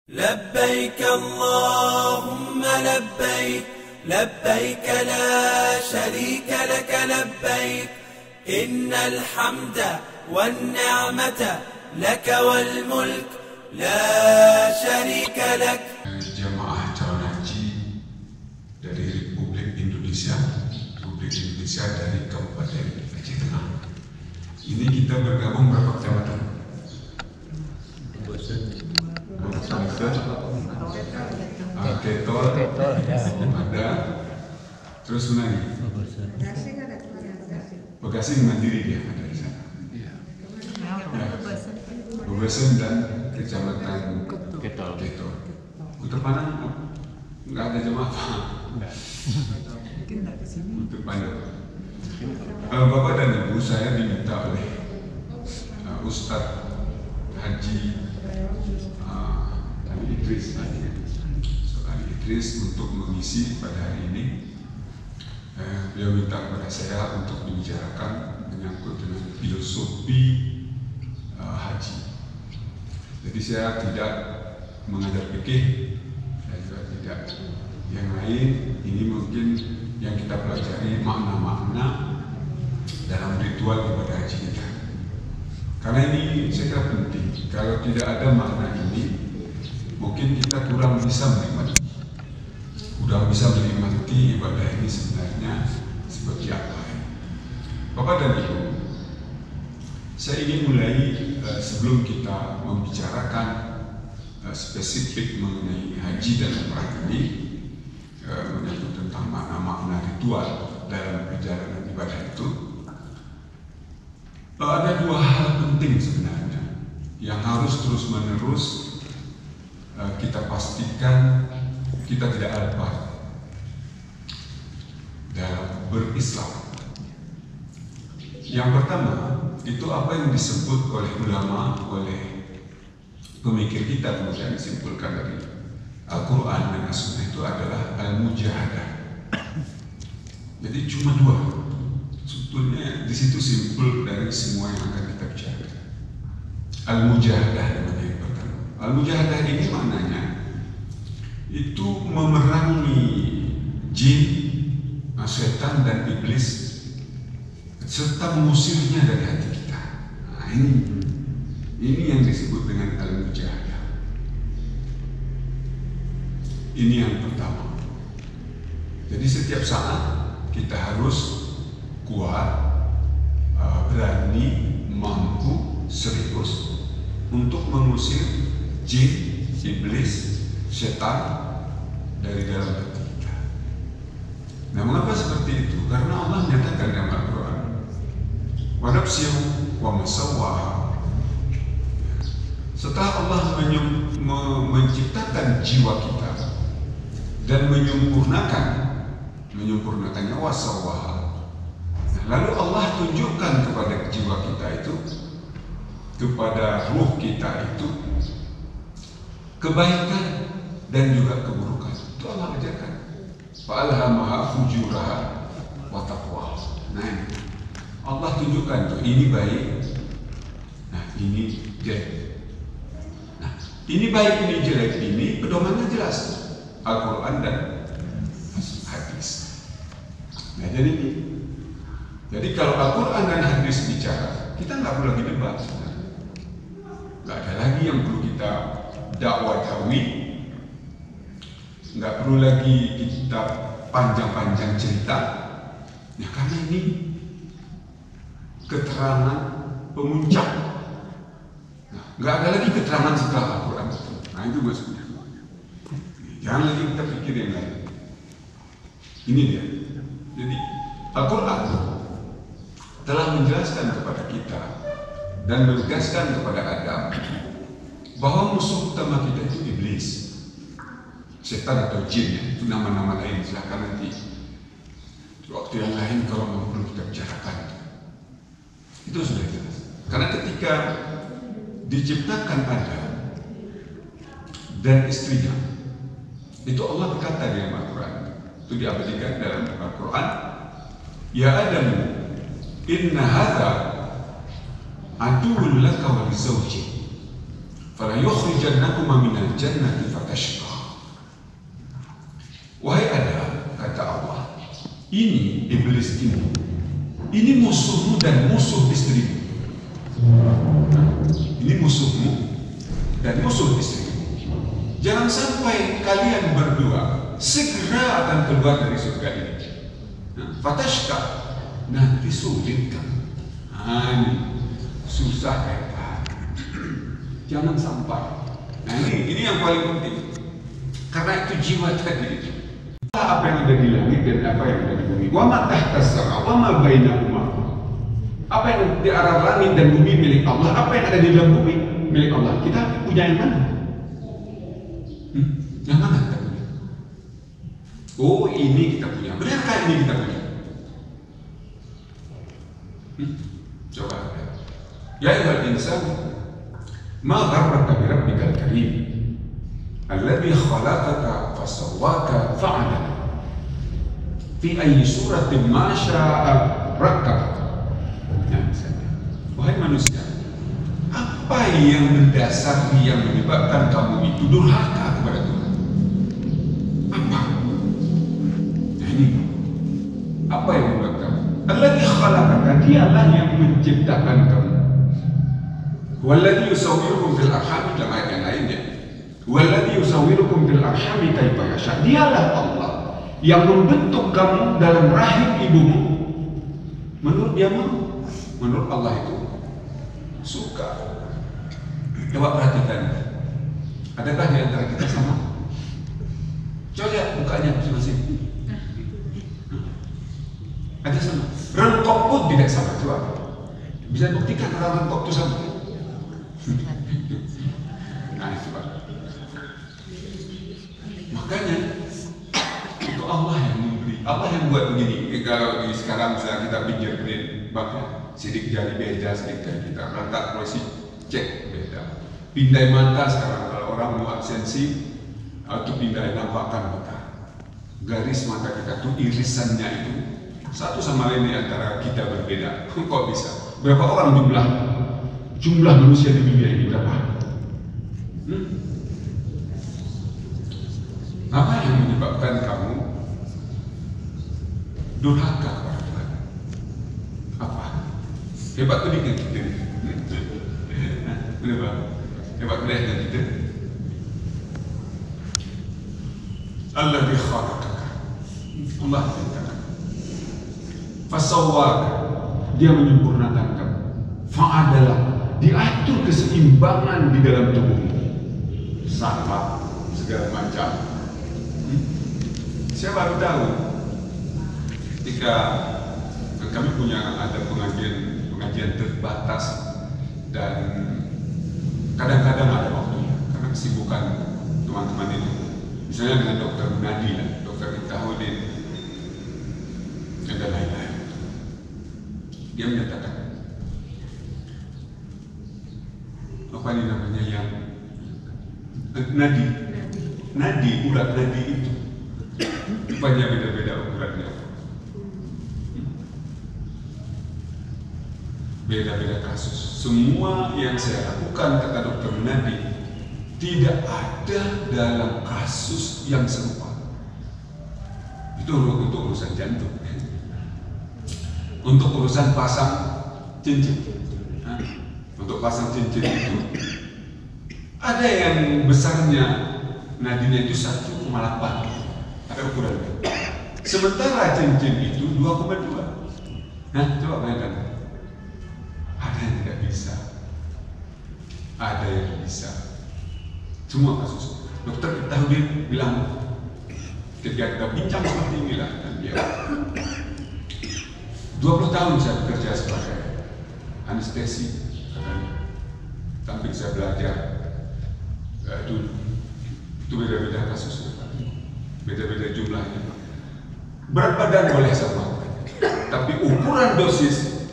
لبيك اللهم لبيك لبيك لا شريك لك لبيك إن الحمد والنعمة لك والملك لا شريك لك. Jamaah calon haji dari Republik Indonesia dari Kabupaten Aceh Tengah. Ini kita bergabung berapa kecamatan? Ketor, ada, terus mana nih? Bekasi Mandiri dia ada di sana. Bebesan dan kecamatan Ketor. Untuk Panang nggak ada jemaah. Untuk Panang. Bapak dan Ibu, saya diminta oleh Ustadz Haji Ali Idris untuk mengisi pada hari ini. Beliau minta kepada saya untuk dibicarakan menyangkut dengan filosofi haji. Jadi saya tidak mengajar fikih, saya juga tidak yang lain. Ini mungkin yang kita pelajari makna-makna dalam ritual ibadah haji kita. Karena ini saya kira penting. Kalau tidak ada makna ini, mungkin kita kurang bisa menikmati ibadah ini sebenarnya seperti apa. Bapak dan Ibu, saya ingin mulai sebelum kita membicarakan spesifik mengenai haji dan umrah ini, menyangkut tentang makna-makna ritual dalam perjalanan ibadah itu. Ada dua hal penting sebenarnya yang harus terus-menerus kita pastikan kita tidak lupa dalam berislam. Yang pertama itu apa yang disebut oleh ulama, oleh pemikir kita, kemudian disimpulkan dari Al-Quran dan As-Sunnah, itu adalah al-mujahadah. Jadi cuma dua. Sebetulnya di situ simpul dari semua yang akan kita bicarakan. Al-mujahadah namanya yang pertama. Al-mujahadah ini maknanya itu memerangi jin, setan dan iblis serta mengusirnya dari hati kita. Nah, ini yang disebut dengan al-mujahadah. Ini yang pertama. Jadi setiap saat kita harus kuat, berani, mampu, serius untuk mengusir jin, iblis, setan dari dalam hati kita. Nah, mengapa seperti itu? Karena Allah menyatakan dalam Al-Quran, wa nafsin wa masawwaha. Setelah Allah menciptakan jiwa kita dan menyempurnakannya wasawwaha. Lalu Allah tunjukkan kepada jiwa kita itu, kepada ruh kita itu, kebaikan dan juga keburukan. Itu Allah ajarkan. Fa'alhamaha fujuraha wa taqwa. Nah, Allah tunjukkan tuh, ini baik, nah ini jelek. Nah, ini baik, ini jelek, ini pedomannya jelas, Al-Quran dan hadis. Nah, jadi kalau Al-Quran dan hadis bicara, kita nggak perlu lagi debat. Nggak ada lagi yang perlu kita dakwahi, nggak perlu lagi kita panjang-panjang cerita. Ya, karena ini keterangan pemuncak. Nah, nggak ada lagi keterangan setelah Al-Quran. Nah, itu maksudnya. Jangan lagi kita pikir yang lain. Ini dia. Jadi Al-Quran telah menjelaskan kepada kita dan menegaskan kepada Adam bahwa musuh utama kita itu iblis, setan atau jin, ya. Itu nama-nama lain, silahkan nanti waktu yang lain kalau mau perlu kita bicarakan. Itu sudah jelas. Karena ketika diciptakan Adam dan istrinya, itu Allah berkata di Al-Quran, itu diabadikan dalam Al-Quran, ya Adam, inna hadha aduwwun laka wa lizawjik Fala yukhrijannakuma minal jannati fatashqa. Wahai Adam, kata Allah, ini iblis ini musuhmu dan musuh istrimu. Ini musuhmu dan musuh istrimu. Jangan sampai kalian berdua segera akan keluar dari surga ini. Fatashqa, nanti sulit kan? Ini susah hebat. Jangan sampai. Nah ini yang paling penting. Karena itu jiwa tadi itu. Apa yang ada di langit dan apa yang ada di bumi. Wa ma tahtas sama, wa ma bainahuma. Apa yang di arah langit dan bumi milik Allah, apa yang ada di dalam bumi milik Allah. Kita punya yang mana? Yang mana kita punya? Oh, ini kita punya. Benarkah ini kita punya? Coba. Ya ayyuhal insan, ma gharraka bi rabbikal karim, alladhi khalaqaka fasawwaka fa'adala, fi ayyi suratin ma syaa rakkabaka. Wahai manusia, apa yang mendasari yang menyebabkan kamu itu durhaka kepada Tuhan? Apa? Nah ini, apa yang menyebabkan? Alladzi khalaqaka, dialah yang menciptakan kamu. Walladzi yusawwirukum fil arham, dan ayat yang lainnya. Walladzi yusawwirukum fil arham kaifa yasha. Dialah Allah yang membentuk kamu dalam rahim ibumu. Menurut dia mau? Menurut Allah itu suka. Coba perhatikan, adakah di antara kita sama? Coba lihat mukanya masing-masing. Ada sama? Rengkok pun tidak sama. Coba bisa buktikan orang rengkok itu sama? Nah itu Pak. Makanya itu Allah yang memberi, Allah yang buat begini. Kalau sekarang misalnya kita fingerprint, bahkan sidik jari beda, sidik jari kita rata polisi cek beda. Pindai mata sekarang kalau orang mau absensi atau pindai nampakkan mata, garis mata kita tuh irisannya itu satu sama lain di antara kita berbeda. Kok bisa? Berapa orang jumlah manusia di dunia ini berapa? Apa yang menyebabkan kamu durhaka kepada Tuhan? Apa? Hebat tuh dikit kita. Kenapa? Hebat kelihatan kita. Alladzi khalaqaka, Allah menciptakan. Fasawwaka, dia menyempurnakan kamu. Fa'adala, diatur keseimbangan di dalam tubuhmu. Saraf segala macam. Saya baru tahu ketika kami punya ada pengajian terbatas dan kadang-kadang ada waktunya karena kesibukan teman-teman ini, misalnya dengan Dokter Nadila, Dokter Ittahudin dan lain-lain. Dia menyatakan apa ini namanya yang nadi urat nadi itu rupanya beda-beda ukurannya, beda-beda kasus. Semua yang saya lakukan, kata Dokter Nadi, tidak ada dalam kasus yang serupa. Itu untuk urusan jantung, untuk urusan pasang cincin. Untuk pasang cincin itu ada yang besarnya nadinya itu 1,8, ada ukurannya. Sementara cincin itu 2,2. Nah, coba bayangkan. Ada yang tidak bisa, ada yang bisa. Semua kasus. Dokter Ittahudin bilang ketika kita bincang seperti inilah, dan dia 20 tahun saya bekerja sebagai anestesi, katanya. Sampai saya belajar itu beda-beda kasus, beda-beda jumlahnya. Berat badan boleh sama, tapi ukuran dosis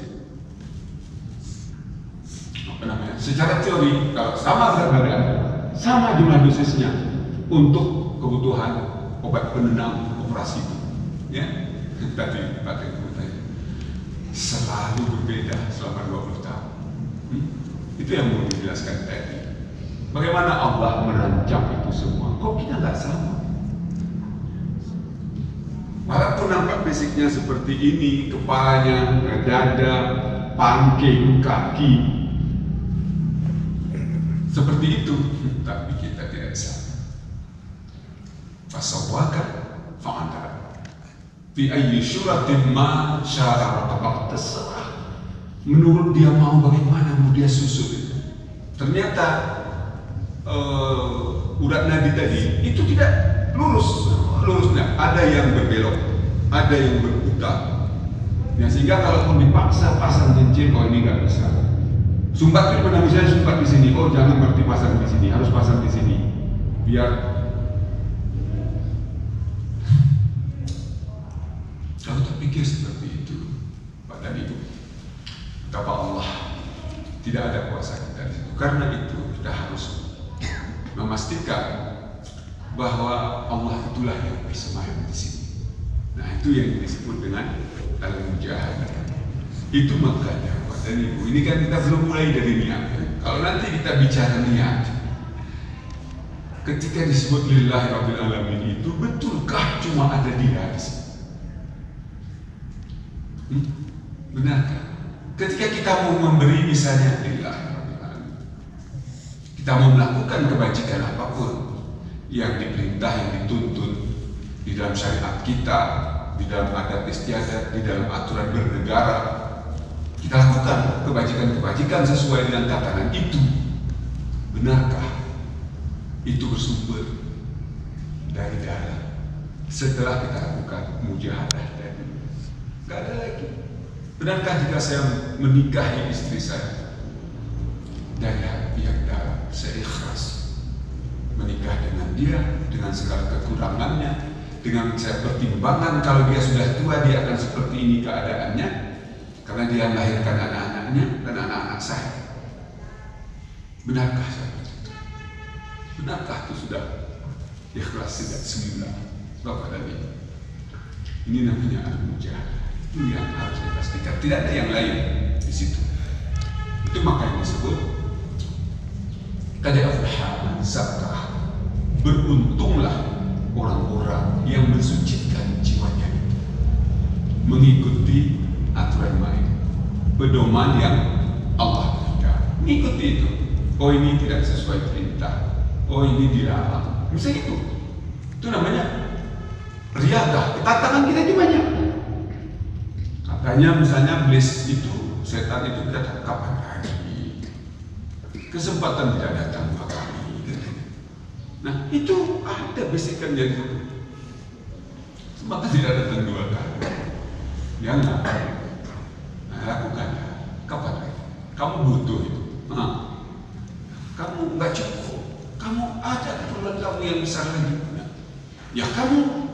apa namanya? Secara teori kalau sama berat badan, sama jumlah dosisnya untuk kebutuhan obat penenang operasi, ya. Tapi selalu berbeda selama 20 tahun. Itu yang mau dijelaskan tadi. Bagaimana Allah merancang itu semua? Kok kita nggak sama? Walaupun nampak fisiknya seperti ini, kepalanya, dada, pangking, kaki, seperti itu, tapi kita tidak sama. Fasawwaka fa'adala. Fi ayyi syuratin ma sya'a rakabah, terserah. Menurut dia mau bagaimana mau dia susun. Ternyata urat nadi tadi itu tidak lurusnya. Ada yang berbelok, ada yang berputar. Ya, sehingga kalaupun dipaksa pasang cincin, oh ini nggak bisa. Sumbat itu pernah misalnya sumbat di sini, oh jangan berarti pasang di sini, harus pasang di sini. Biar kalau terpikir seperti itu, Pak tadi itu, kata Allah, tidak ada kuasa kita di situ. Karena itu kita harus memastikan bahwa Allah itulah yang bersemayam di sini. Nah, itu yang disebut dengan al-mujahadah. Itu makanya Pak dan Ibu, ini kan kita belum mulai dari niat. Kalau nanti kita bicara niat, ketika disebut lillahi rabbil alamin itu, betulkah cuma ada dia di sini? Benarkah? Ketika kita mau memberi misalnya lillahi rabbil alamin, kita mau melakukan kebajikan apapun yang diperintah, yang dituntut di dalam syariat kita, di dalam adat istiadat, di dalam aturan bernegara, kita lakukan kebajikan-kebajikan sesuai dengan tatanan itu. Benarkah itu bersumber dari dalam setelah kita lakukan mujahadah tadi? Gak ada lagi. Benarkah jika saya menikahi istri saya dari hati yang dalam, saya ikhlas menikah dengan dia, dengan segala kekurangannya, dengan saya pertimbangan kalau dia sudah tua dia akan seperti ini keadaannya, karena dia melahirkan anak-anaknya dan anak-anak saya. Benarkah seperti itu? Benarkah itu sudah ikhlas sejak semula? Bapak dan Ibu, ini namanya al-mujahadah. Itu yang harus dipastikan. Tidak ada yang lain di situ. Itu makanya disebut qad aflaha man zakkaha. Beruntunglah orang-orang yang mensucikan jiwanya itu, mengikuti aturan main, pedoman yang Allah berikan. Mengikuti itu. Oh ini tidak sesuai perintah. Oh ini dilarang. Misalnya itu. Itu namanya riyadah. Tantangan kita itu banyak. Katanya misalnya iblis itu, setan itu tidak kapan lagi. Kesempatan tidak datang dua kali. Nah itu ada bisikan jadi kesempatan tidak datang dua kali. Jangan lakukannya. Kapan lagi? Kamu butuh itu. Kamu nggak cukup. Kamu ada keperluan kamu yang besar lagi. Ya kamu,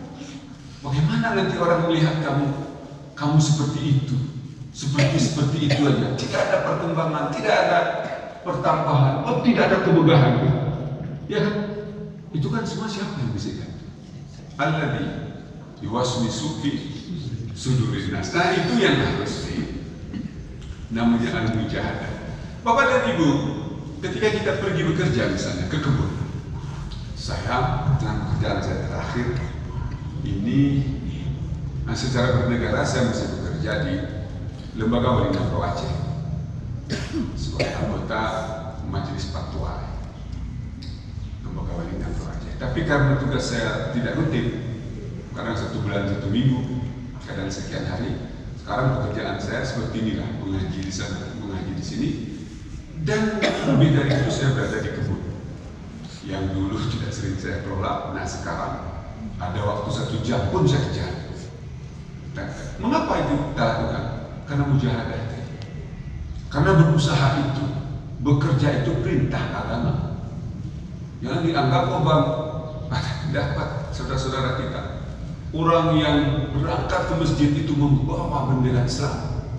bagaimana nanti orang melihat kamu seperti itu, seperti itu aja. Tidak ada perkembangan, tidak ada pertambahan, tidak ada kemegahan. Ya kan? Itu kan semua siapa yang bisa kan? Alladzi yuwaswisu fi sudurin nas. Nah itu yang harus namanya al-mujahadah. Bapak dan Ibu, ketika kita pergi bekerja misalnya ke kebun, saya dengan pekerjaan saya terakhir ini, secara bernegara saya masih bekerja di Lembaga Wali Nagro Aceh sebagai anggota Majelis Fatwa Lembaga Wali Nagro Aceh. Tapi karena tugas saya tidak rutin, kadang 1 bulan 1 minggu, kadang sekian hari, sekarang pekerjaan saya seperti inilah, mengaji di sana, mengaji di sini, dan lebih dari itu saya berada di kebun yang dulu tidak sering saya kelola. Nah sekarang ada waktu 1 jam pun saya kejar. Mengapa itu kita lakukan? Karena mujahadah itu. Karena berusaha itu, bekerja itu perintah agama. Jangan dianggap bang, dapat saudara-saudara kita. Orang yang berangkat ke masjid itu membawa bendera Islam.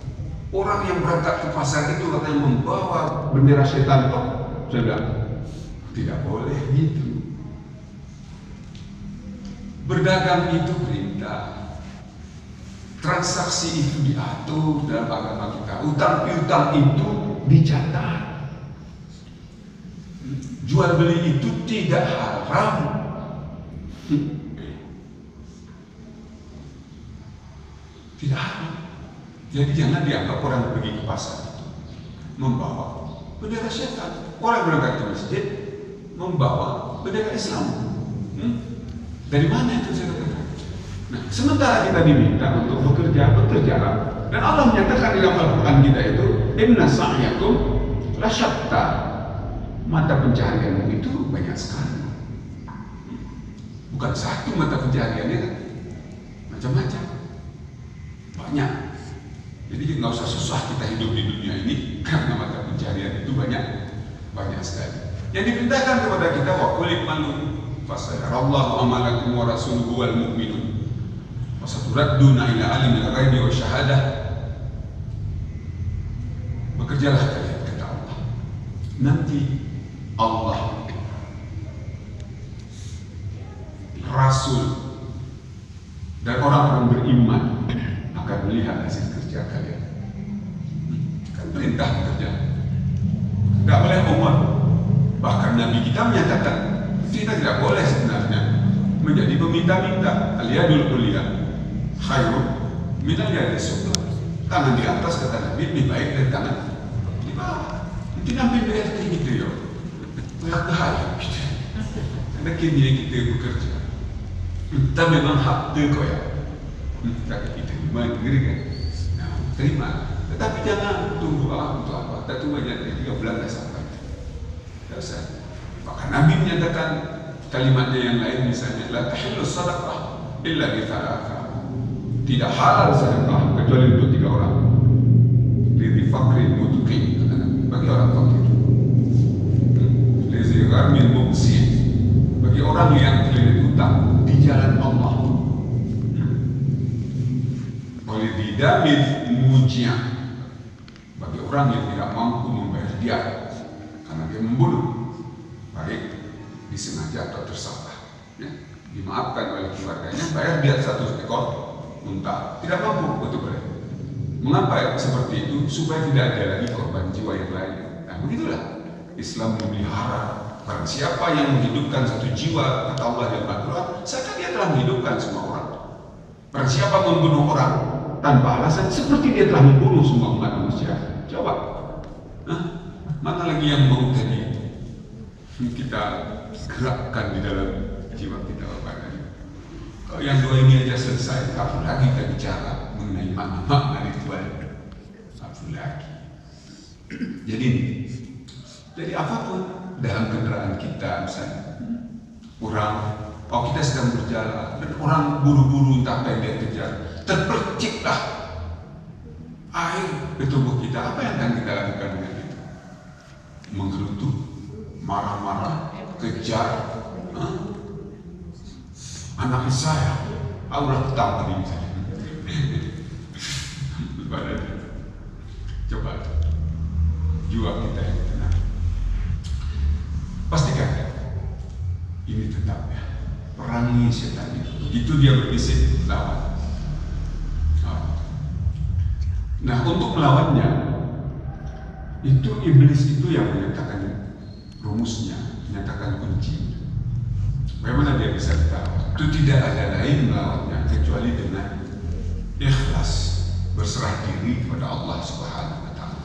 Orang yang berangkat ke pasar itu katanya membawa bendera setan. Saya bilang, tidak boleh gitu. Berdagang itu perintah. Transaksi itu diatur dalam agama kita. Utang piutang itu dicatat. Jual beli itu tidak haram. Tidak haram. Jadi jangan dianggap orang pergi ke pasar itu membawa bendera syaitan. Orang berangkat ke masjid membawa bendera Islam. Dari mana itu saya katakan? Nah, sementara kita diminta untuk bekerja, bekerjalah. Dan Allah menyatakan di dalam Al-Quran kita itu, inna sa'yakum lasyatta. Mata pencaharianmu itu banyak sekali. Bukan satu mata pencahariannya, macam-macam, banyak. Jadi nggak usah susah kita hidup di dunia ini karena mata pencaharian itu banyak sekali. Yang diperintahkan kepada kita wa qul malu fasayarallahu amalakum wa rasuluhu wal mu'minun wa saturadduna ila alimil ghaibi wa syahadah. Bekerjalah kalian, kata Allah. Nanti Allah, Rasul, dan orang-orang beriman akan melihat hasil kerja kalian. Kan perintah bekerja. Tidak boleh umur. Bahkan Nabi kita menyatakan kita tidak boleh sebenarnya menjadi peminta-minta. Al-yadul ulya khairun minal yadis sufla. Tangan di atas, kata Nabi, lebih baik dari tangan di bawah. Itu ambil BRT gitu ya. Bahaya gitu. Karena kini kita bekerja. Kita memang hak kau ya. Tapi kita mandiri kan. Nah, terima. Tetapi jangan tunggu untuk apa. Tak tunggu aja 3 bulan dah sampai. Tak usah. Maka Nabi menyatakan kalimatnya yang lain, misalnya la tahillu sadaqah illa bi thalatha. Tidak halal sedekah kecuali untuk 3 orang. Lidhi fakrin mutuqin, kata Nabi, bagi orang fakir. Lidhi gharmin mubsin, bagi orang yang terlilit utang di jalan Allah. Oleh didamid mujia, bagi orang yang tidak mampu membayar dia karena dia membunuh, baik disengaja atau tersalah, ya, dimaafkan oleh keluarganya, bayar dia 1 ekor unta, tidak mampu, betul boleh. Mengapa seperti itu? Supaya tidak ada lagi korban jiwa yang lain. Nah, begitulah Islam memelihara. Barang siapa yang menghidupkan 1 jiwa, kata Allah dalam Al-Quran, seakan dia telah menghidupkan semua orang. Barang siapa membunuh orang tanpa alasan, seperti dia telah membunuh semua umat manusia. Coba, mana lagi yang mau tadi kita gerakkan di dalam jiwa kita, Bapak? Kalau yang 2 ini aja selesai, apa lagi kita bicara mengenai makna ritual? Apa lagi? Jadi apapun dalam kendaraan kita, misalnya kita sedang berjalan dan orang buru-buru entah apa yang dia kejar, terperciklah air di tubuh kita. Apa yang akan kita lakukan dengan itu? Menggerutu, marah-marah, kejar. Anak saya, Allah tahu tadi misalnya. Coba jiwa kita yang tenang. Pastikan ini tetap ya, perangi setan itu. Begitu dia berbisik, lawan. Nah, untuk melawannya, itu iblis itu yang menyatakan rumusnya, menyatakan kunci. Bagaimana dia bisa tahu? Itu tidak ada lain melawannya kecuali dengan ikhlas, berserah diri kepada Allah Subhanahu wa Ta'ala.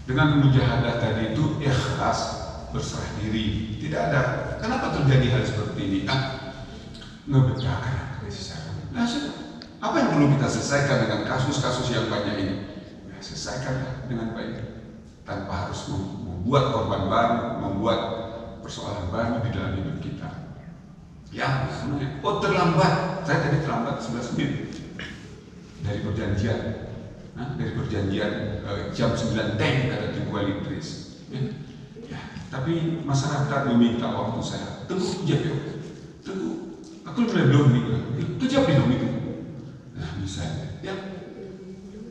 Dengan mujahadah tadi itu ikhlas, berserah diri. Tidak ada. Kenapa terjadi hal seperti ini? Ngebetahkan nah, apa yang perlu kita selesaikan dengan kasus-kasus yang banyak ini? Ya, selesaikanlah dengan baik, tanpa harus membuat korban baru, membuat persoalan baru di dalam hidup kita. Ya, terlambat. Saya tadi terlambat 11 menit dari perjanjian. Jam 9 teng kata Tuan Wali Idris. Ya, tapi masyarakat meminta waktu saya. Tunggu kejap ya. Tunggu. Aku belum nih. Kejap di itu. Nah, misalnya, ya,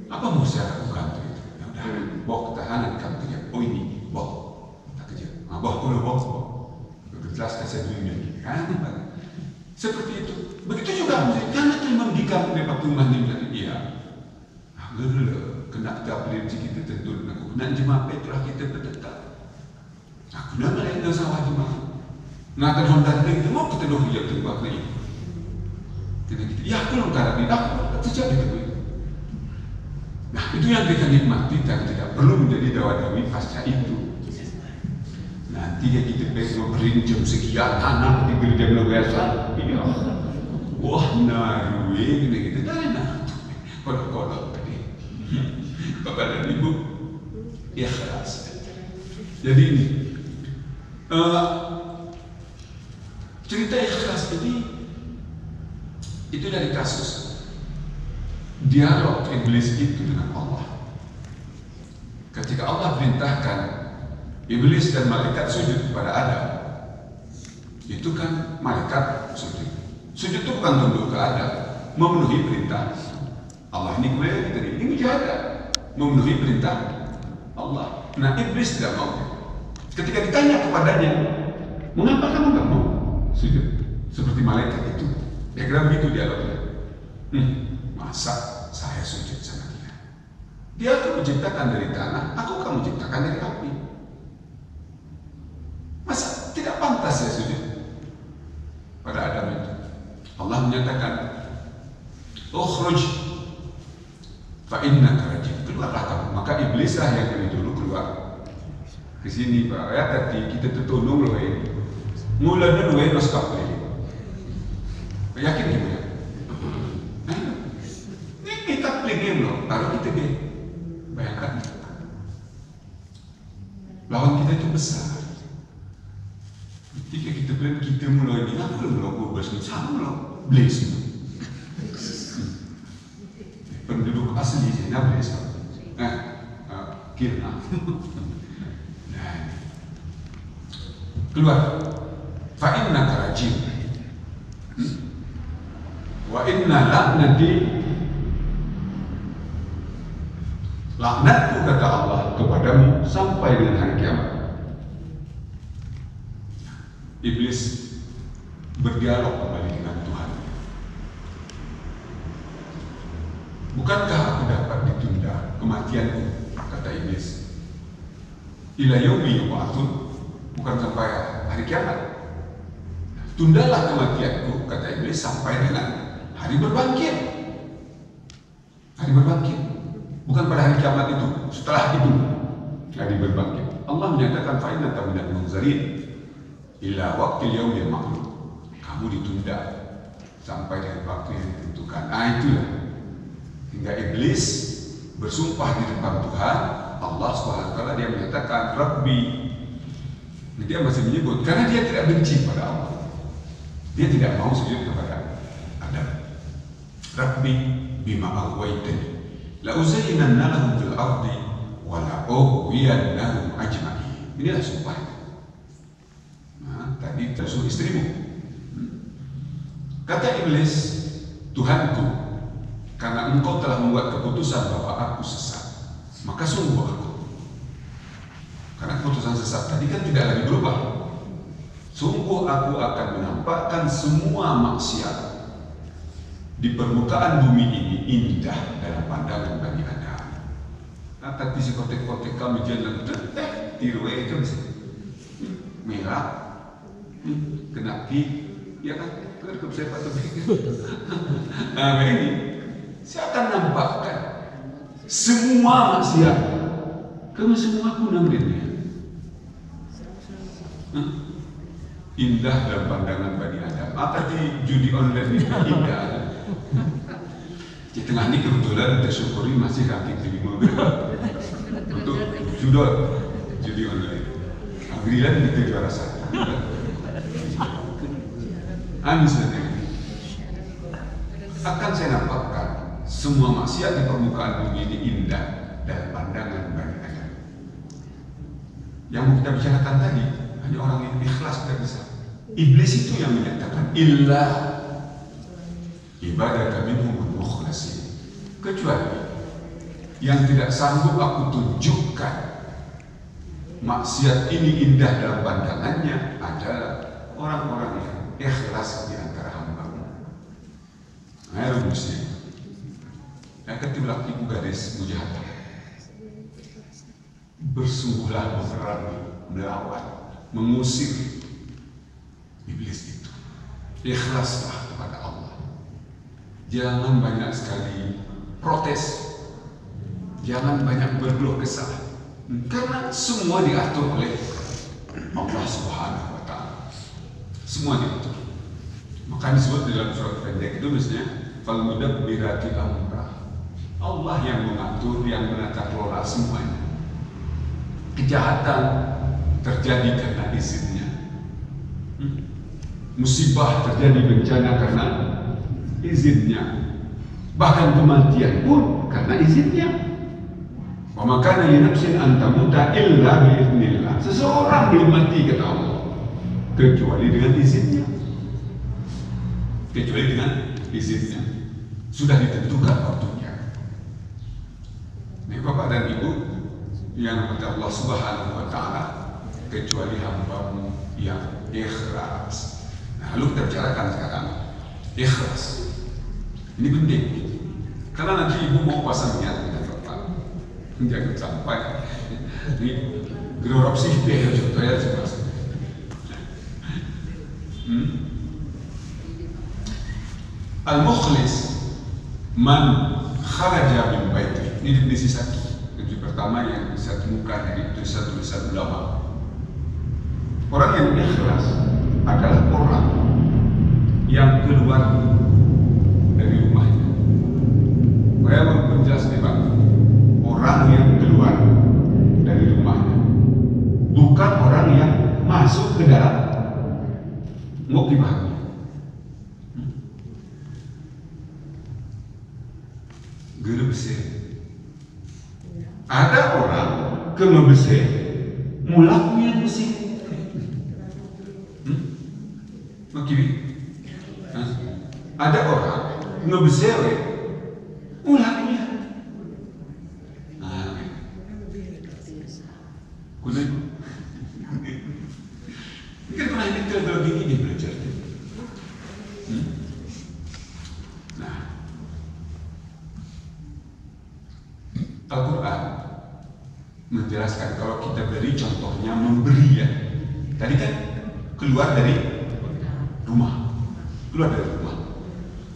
apa mau saya lakukan itu? Ya udah, bawa ketahanan kamu kejap. Oh ini, bawa. Tak kejap. Bawa dulu, bawa. Jelaskan saya dulu ini. Seperti itu. Begitu juga karena terima mendikan dapat rumah ini dari dia. Kena kita beli kita tentu. Kena jemaah petrah kita berdetak. Aku nama lain dah sawah cuma. Nak terhontar lagi, mau kita doh hijau terbang lagi. Kita ya aku longkar ni, aku terjadi tu. Nah itu yang kita nikmati dan tidak perlu menjadi dawa-dawi pasca itu. Nanti kita beri jam sekian, anak diberi jam biasa. Iya. Wah naruh ini kita dah nak. Kodok tadi. Bapak dan Ibu, ikhlas. Jadi ini cerita ikhlas ini itu dari kasus dialog iblis itu dengan Allah. Ketika Allah perintahkan iblis dan malaikat sujud kepada Adam, itu kan malaikat sujud. Sujud itu bukan tunduk ke Adam, memenuhi perintah Allah. Ini kembali tadi, ini jahat, memenuhi perintah Allah. Nah iblis tidak mau. Ketika ditanya kepadanya, mengapa kamu tidak mau sujud seperti malaikat itu? Ya kira begitu dialognya. Masa saya sujud sama dia? Dia akan menciptakan dari tanah, aku akan menciptakan dari api. Masa tidak pantas saya sujud pada Adam itu? Allah menyatakan, ukhruj fa innaka rajim, keluarlah kamu. Maka iblislah yang lebih dulu keluar ke sini, Pak. Ya tadi kita tertolong loh ini. Mulanya loh ini skap lagi. Yakin gitu ya? Ini kita play game loh. Kalau kita game, bayangkan lawan kita itu besar. Ketika kita play, kita mulai ini, aku belum berbahasa sama loh, blaze. Penduduk asli sini, blaze. Kira. Keluar. Fa innaka rajim. Wa inna laknatku kata Allah kepadamu sampai dengan hari kiamat. Iblis berdialog kembali dengan Tuhan. Bukankah aku dapat ditunda kematianku, kata iblis. Ila yaumi yub'atsun, bukan sampai hari kiamat. Tundalah kematianku, kata iblis, sampai dengan hari berbangkit. Hari berbangkit. Bukan pada hari kiamat itu, setelah itu hari berbangkit. Allah menyatakan fa inna minal munzarin ila waqtil yaumil ma'lum. Kamu ditunda sampai dengan waktu yang ditentukan. Itulah hingga iblis bersumpah di depan Tuhan Allah SWT. Dia menyatakan Rabbi. Dia masih menyebut karena dia tidak benci pada Allah. Dia tidak mau sujud kepada Adam. Rabbi bima aghwaytani la uzayyinanna lahum fil ardi wa la ughwiyannahum ajma'in. Inilah sumpah. Nah, tadi musuh istrimu. Kata iblis, Tuhanku, karena engkau telah membuat keputusan bahwa aku sesat, maka sungguh aku. Karena keputusan sesat tadi kan tidak lagi berubah. Sungguh aku akan menampakkan semua maksiat di permukaan bumi ini indah dalam pandangan Bani Adam. Nah, tadi si kotek-kotek kami jalan tiru itu bisa merah, kena ki, ya kan? Kerap saya patut pikir. Nah, ini saya akan nampakkan semua maksiat. Kamu semua aku namanya. Indah dalam pandangan Bani Adam. Apa di judi online ini indah? Di tengah ini kebetulan tersyukuri masih kaki TV mobil untuk judi online. Alhamdulillah itu juara satu. Akan saya nampakkan semua maksiat di permukaan bumi ini indah dalam pandangan Bani Adam. Yang kita bicarakan tadi hanya orang yang ikhlas tidak bisa. Iblis itu yang menyatakan illa ibadaka minhumul mukhlasin, kecuali yang tidak sanggup aku tunjukkan maksiat ini indah dalam pandangannya adalah orang-orang yang ikhlas di antara hamba-Mu. Nah, rumusnya. Yang ketiga, ibu gadis mujahadah, bersungguhlah memerangi, melawan mengusir iblis itu. Ikhlaslah kepada Allah. Jangan banyak sekali protes. Jangan banyak berkeluh kesah. Karena semua diatur oleh Allah Subhanahu wa Ta'ala. Semua diatur. Maka disebut dalam surat pendek itu misalnya Fal-mudabbirati amrah. Allah yang mengatur, yang menata kelola semuanya. Kejahatan terjadi karena izinnya. Musibah terjadi, bencana karena izinnya. Bahkan kematian pun karena izinnya. Wa ma kana li nafsin an tamuta illa bi idznillah. Seseorang belum mati kata Allah kecuali dengan izinnya. Kecuali dengan izinnya. Sudah ditentukan waktunya. Nih Bapak dan Ibu yang kata Allah Subhanahu wa Ta'ala, kecuali hamba-Mu yang ikhlas. Nah, lalu kita bicarakan sekarang ikhlas. Ini penting. Karena nanti Ibu mau pasang niat kita Bapak. Jangan sampai ini gerorok sih deh contohnya seperti Al-mukhlis man kharaja min baiti. Ini definisi satu. Definisi pertama yang bisa temukan dari tulisan-tulisan ulama. Orang yang ikhlas adalah orang yang keluar dari rumahnya. Saya mau menjelaskan Pak. Orang yang keluar dari rumahnya, bukan orang yang masuk ke dalam mukimah. Guru besar. Ada orang ke besar, mulaknya besar. Makiwi. Ada orang ngebesar, mulaknya. Kulit. Ini kan pernah ini kalau gini belajar. Nah, Al-Quran menjelaskan kalau kita beri contohnya memberi ya. Tadi kan keluar dari rumah.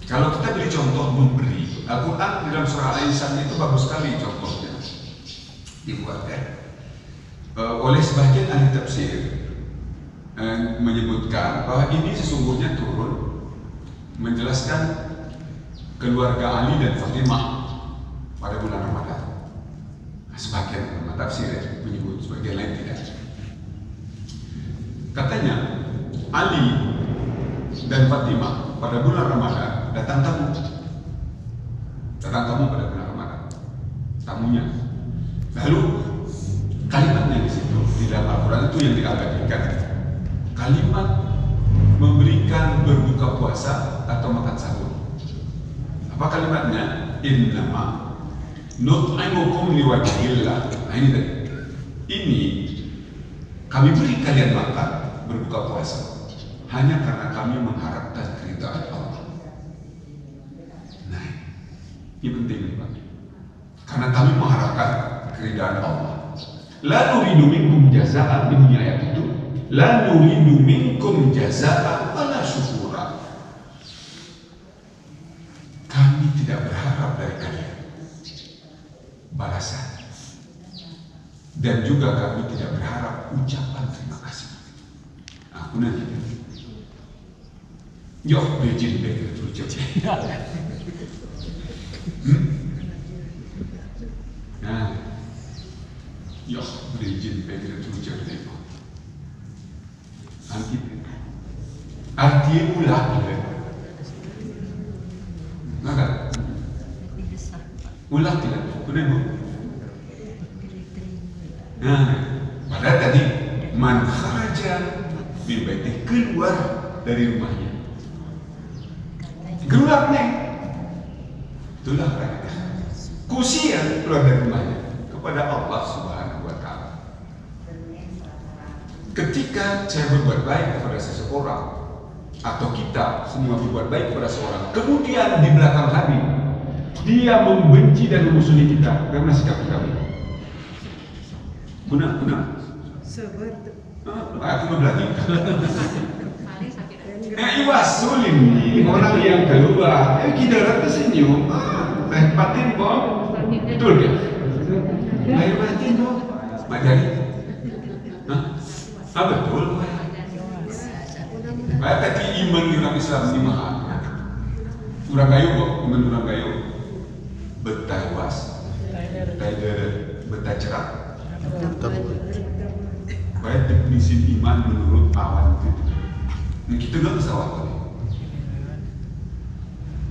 Kalau kita beri contoh memberi, Al-Quran di dalam surah Al-Insan itu bagus sekali contohnya. Dibuat ya. Oleh sebagian ahli tafsir menyebutkan bahwa ini sesungguhnya turun menjelaskan keluarga Ali dan Fatimah pada bulan Ramadan. Sebagian ulama tafsir menyebut, sebagian lain tidak. Katanya Ali dan Fatimah pada bulan Ramadan datang tamu pada bulan Ramadan, tamunya. Lalu kalimatnya di situ di dalam Al-Quran itu yang diabadikan, kalimat memberikan berbuka puasa atau makan sahur. Apa kalimatnya? Innama nut'imukum liwajhillah. Nah ini tadi. Ini kami beri kalian makan berbuka puasa hanya karena kami mengharapkan keridhaan Allah. Nah, ini penting nih Pak. Karena kami mengharapkan keridhaan Allah. La nuridu minkum jazaa'a, bunyi ayat itu. La nuridu minkum jazaa'a wala syukura. Kami tidak berharap dari kalian balasan. Dan juga kami tidak berharap ucapan terima kasih. Aku nanti. Yo, bejin bejin ucap. Nah. Ya, berizin bagi tujuan itu. Nanti artinya ulah kita. Maka ulah tidak. Kenapa? Nah, pada tadi man kharaja min baiti, keluar dari rumahnya. Keluar nih. Itulah mereka. Kusian keluar dari rumahnya kepada Allah Subhanahu wa Ta'ala. Ketika saya berbuat baik kepada seseorang atau kita semua berbuat baik kepada seseorang, kemudian di belakang hari dia membenci dan memusuhi kita karena sikap kami. Guna. Aku ngebelakang. Iwas sulit nih orang yang keluar. Kita rata senyum. Lahir batin boh. Betul kan? Lahir batin boh. Majari. Betul. Tapi iman orang Islam ini mahal. Orang kayu boh. Iman orang kayu. Betah was. Betah cerah. Baik definisi iman menurut awan itu. Kita nggak bisa waktu ini.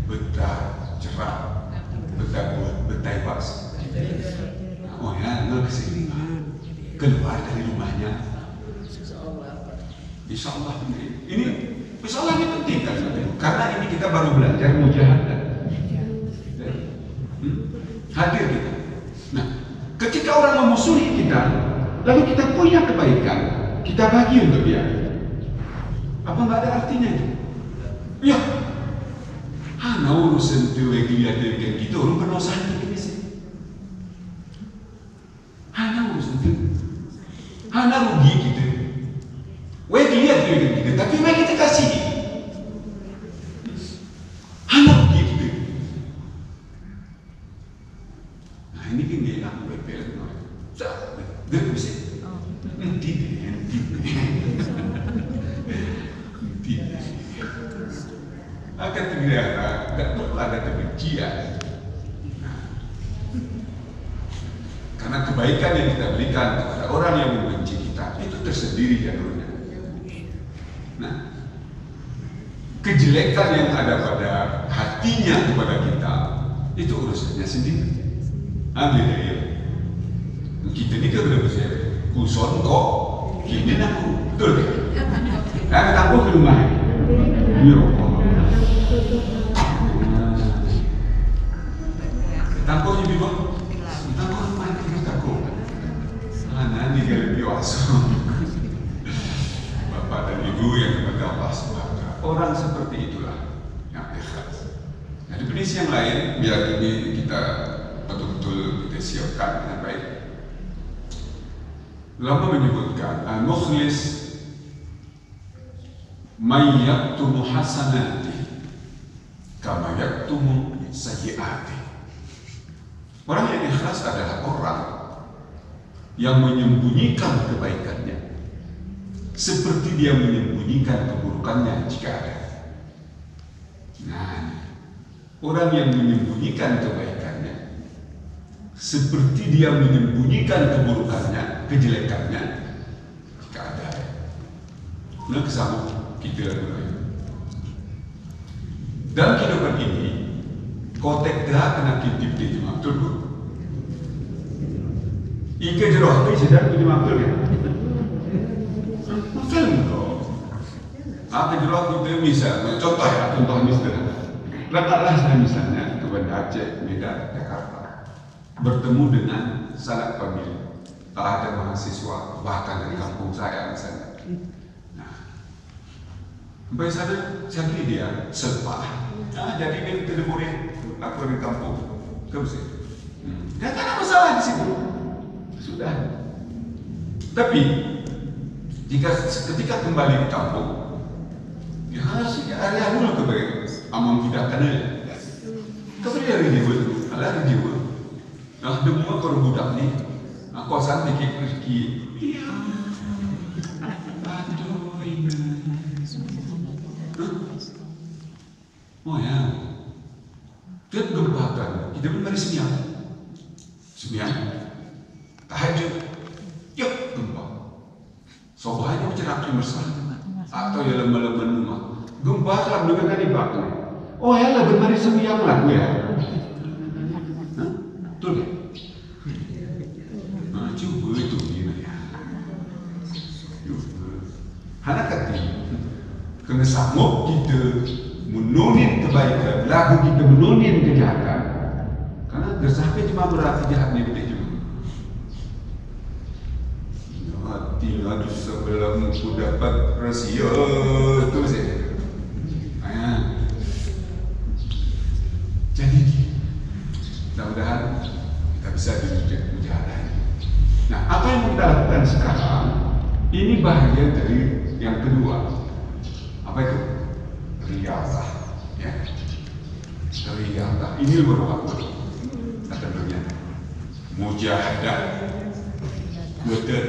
Betah cerah, betah buat, betah pas. Oh ya, nggak kesini. Keluar dari rumahnya. Insya Allah ini insya Allah ini penting kan? Karena ini kita baru belajar mujahadah. Hadir kita. Nah, ketika orang memusuhi kita, lalu kita punya kebaikan, kita bagi untuk dia. Apa nggak ada artinya itu? Ya, hana urusan tu lihat dengan kita orang penuasan itu bisa. Hana urusan tu, hana rugi kita. Lihat dengan kita, tapi kita kasih. Hana rugi kita. Nah ini kan dia nak bepel, dia bisa. Nanti. Akan terlihat tidak perlu ada kebencian. Karena kebaikan yang kita berikan kepada orang yang membenci kita itu tersendiri jalurnya. Nah, kejelekan yang ada pada hatinya kepada kita itu urusannya sendiri. Ambil dari kita ini kan sudah bisa kuson kok, ini aku betul kan? Kami tampuk ke rumah. Ya Tampuk ni bibo, tampuk mana kita tampuk? Nanti kalau biasa, bapak dan ibu yang kepada Allah SWT. Orang seperti itulah yang ikhlas. Nah, definisi yang lain biar ini kita betul-betul kita siapkan dengan baik. Lama menyebutkan al-mukhlis man yaktumu hasanati kama yaktumu sayyiati. Orang yang ikhlas adalah orang yang menyembunyikan kebaikannya seperti dia menyembunyikan keburukannya jika ada. Nah, orang yang menyembunyikan kebaikannya seperti dia menyembunyikan keburukannya, kejelekannya jika ada. Nah, kesama kita mulai. Dalam kehidupan ini, kotek dah kena kitip di jemaah betul bu? Ike jeroh tu sedar di jemaah betul ya? Betul tu. Apa jeroh kita misalnya, contoh ya, contoh misalnya. Letaklah saya misalnya ke Banda Aceh, Medan, Jakarta, bertemu dengan sanak famili, ada mahasiswa bahkan dari kampung saya misalnya. Sampai saya beli dia sepah. Jadi dia teleponin aku di kampung. Kamu sih? Tidak ada masalah di situ. Sudah. Tapi ketika kembali ke kampung, ya harus ada dulu kepada amam tidak kenal. Kepada hari dia dulu, ada dia dulu. Nah, demi orang budak ni, aku asal mikir rezeki. Oh ya, tiap gempa kita pun mari sembiang, tahajud, yuk gempa. Soalnya bercerak mesra, atau ya lemah-lemah rumah. Gempa telah mendengar di batu. Oh ya, lah bermari sembiang lah gue ya. Betul ya? Nah, coba itu gimana ya? Hana kati, kena sanggup kita menunin kebaikan, lagu kita menunin kejahatan. Karena sampai cuma berarti jahatnya tidak cuma. Hati lagi sebelum ku dapat rahsia tu saja. Jadi, mudah-mudahan kita bisa diwujud mujahadah. Nah, apa yang kita lakukan sekarang ini bahagia. riadah, ya. Riadah ini merupakan kata dunia mujahadah, betul.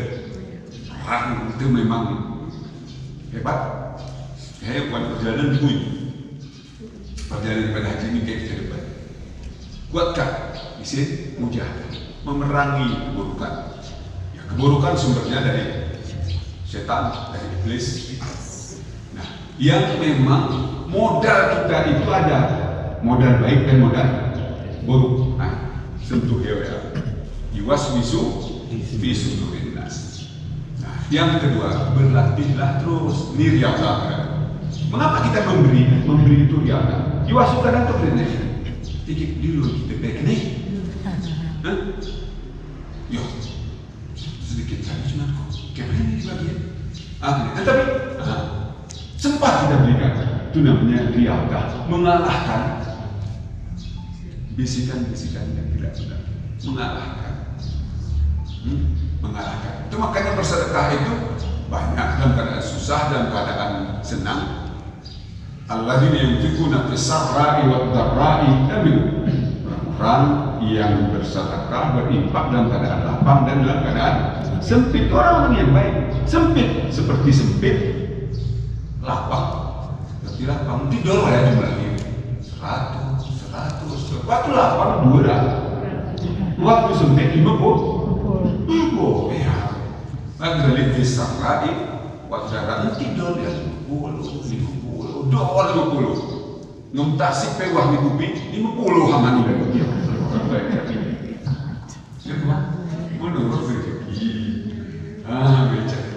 Orang itu memang hebat. Buat perjalanan bunyi. Perjalanan pada haji ini kayak kita depan. Kuatkah isi mujahadah, memerangi keburukan. Ya, keburukan sumbernya dari setan, dari iblis. Nah, yang memang modal kita itu ada modal baik dan modal buruk. Nah, sentuh ya. Yuwas bisu nas. Nah, yang kedua, berlatihlah terus niriyah. Mengapa kita memberi itu riadah? Yuwas kadang tuh benar. Tikik dulu kita baik nih. Yo, sedikit saja cuma kok. Kemana ini bagian? Tetapi sempat kita berikan. Itu namanya riadah, mengalahkan bisikan-bisikan yang tidak benar. Mengalahkan. Itu makanya bersedekah itu banyak dalam keadaan susah, dalam keadaan senang. Alladzina yunfiquna fis sarra'i wad dharra'i orang yang bersedekah, berinfak dalam keadaan lapang dan dalam keadaan sempit. Orang yang baik, sempit seperti sempit, lapang seperti lapang. Tidur ya jumlahnya 100 waktu lapang 200, waktu sempit 50 ya. Lagi dari fisarrai waktu darah tidur ya 50 ngemtasik pewah di kuping 50 hamani dari dia. Menurut rezeki. Bicara.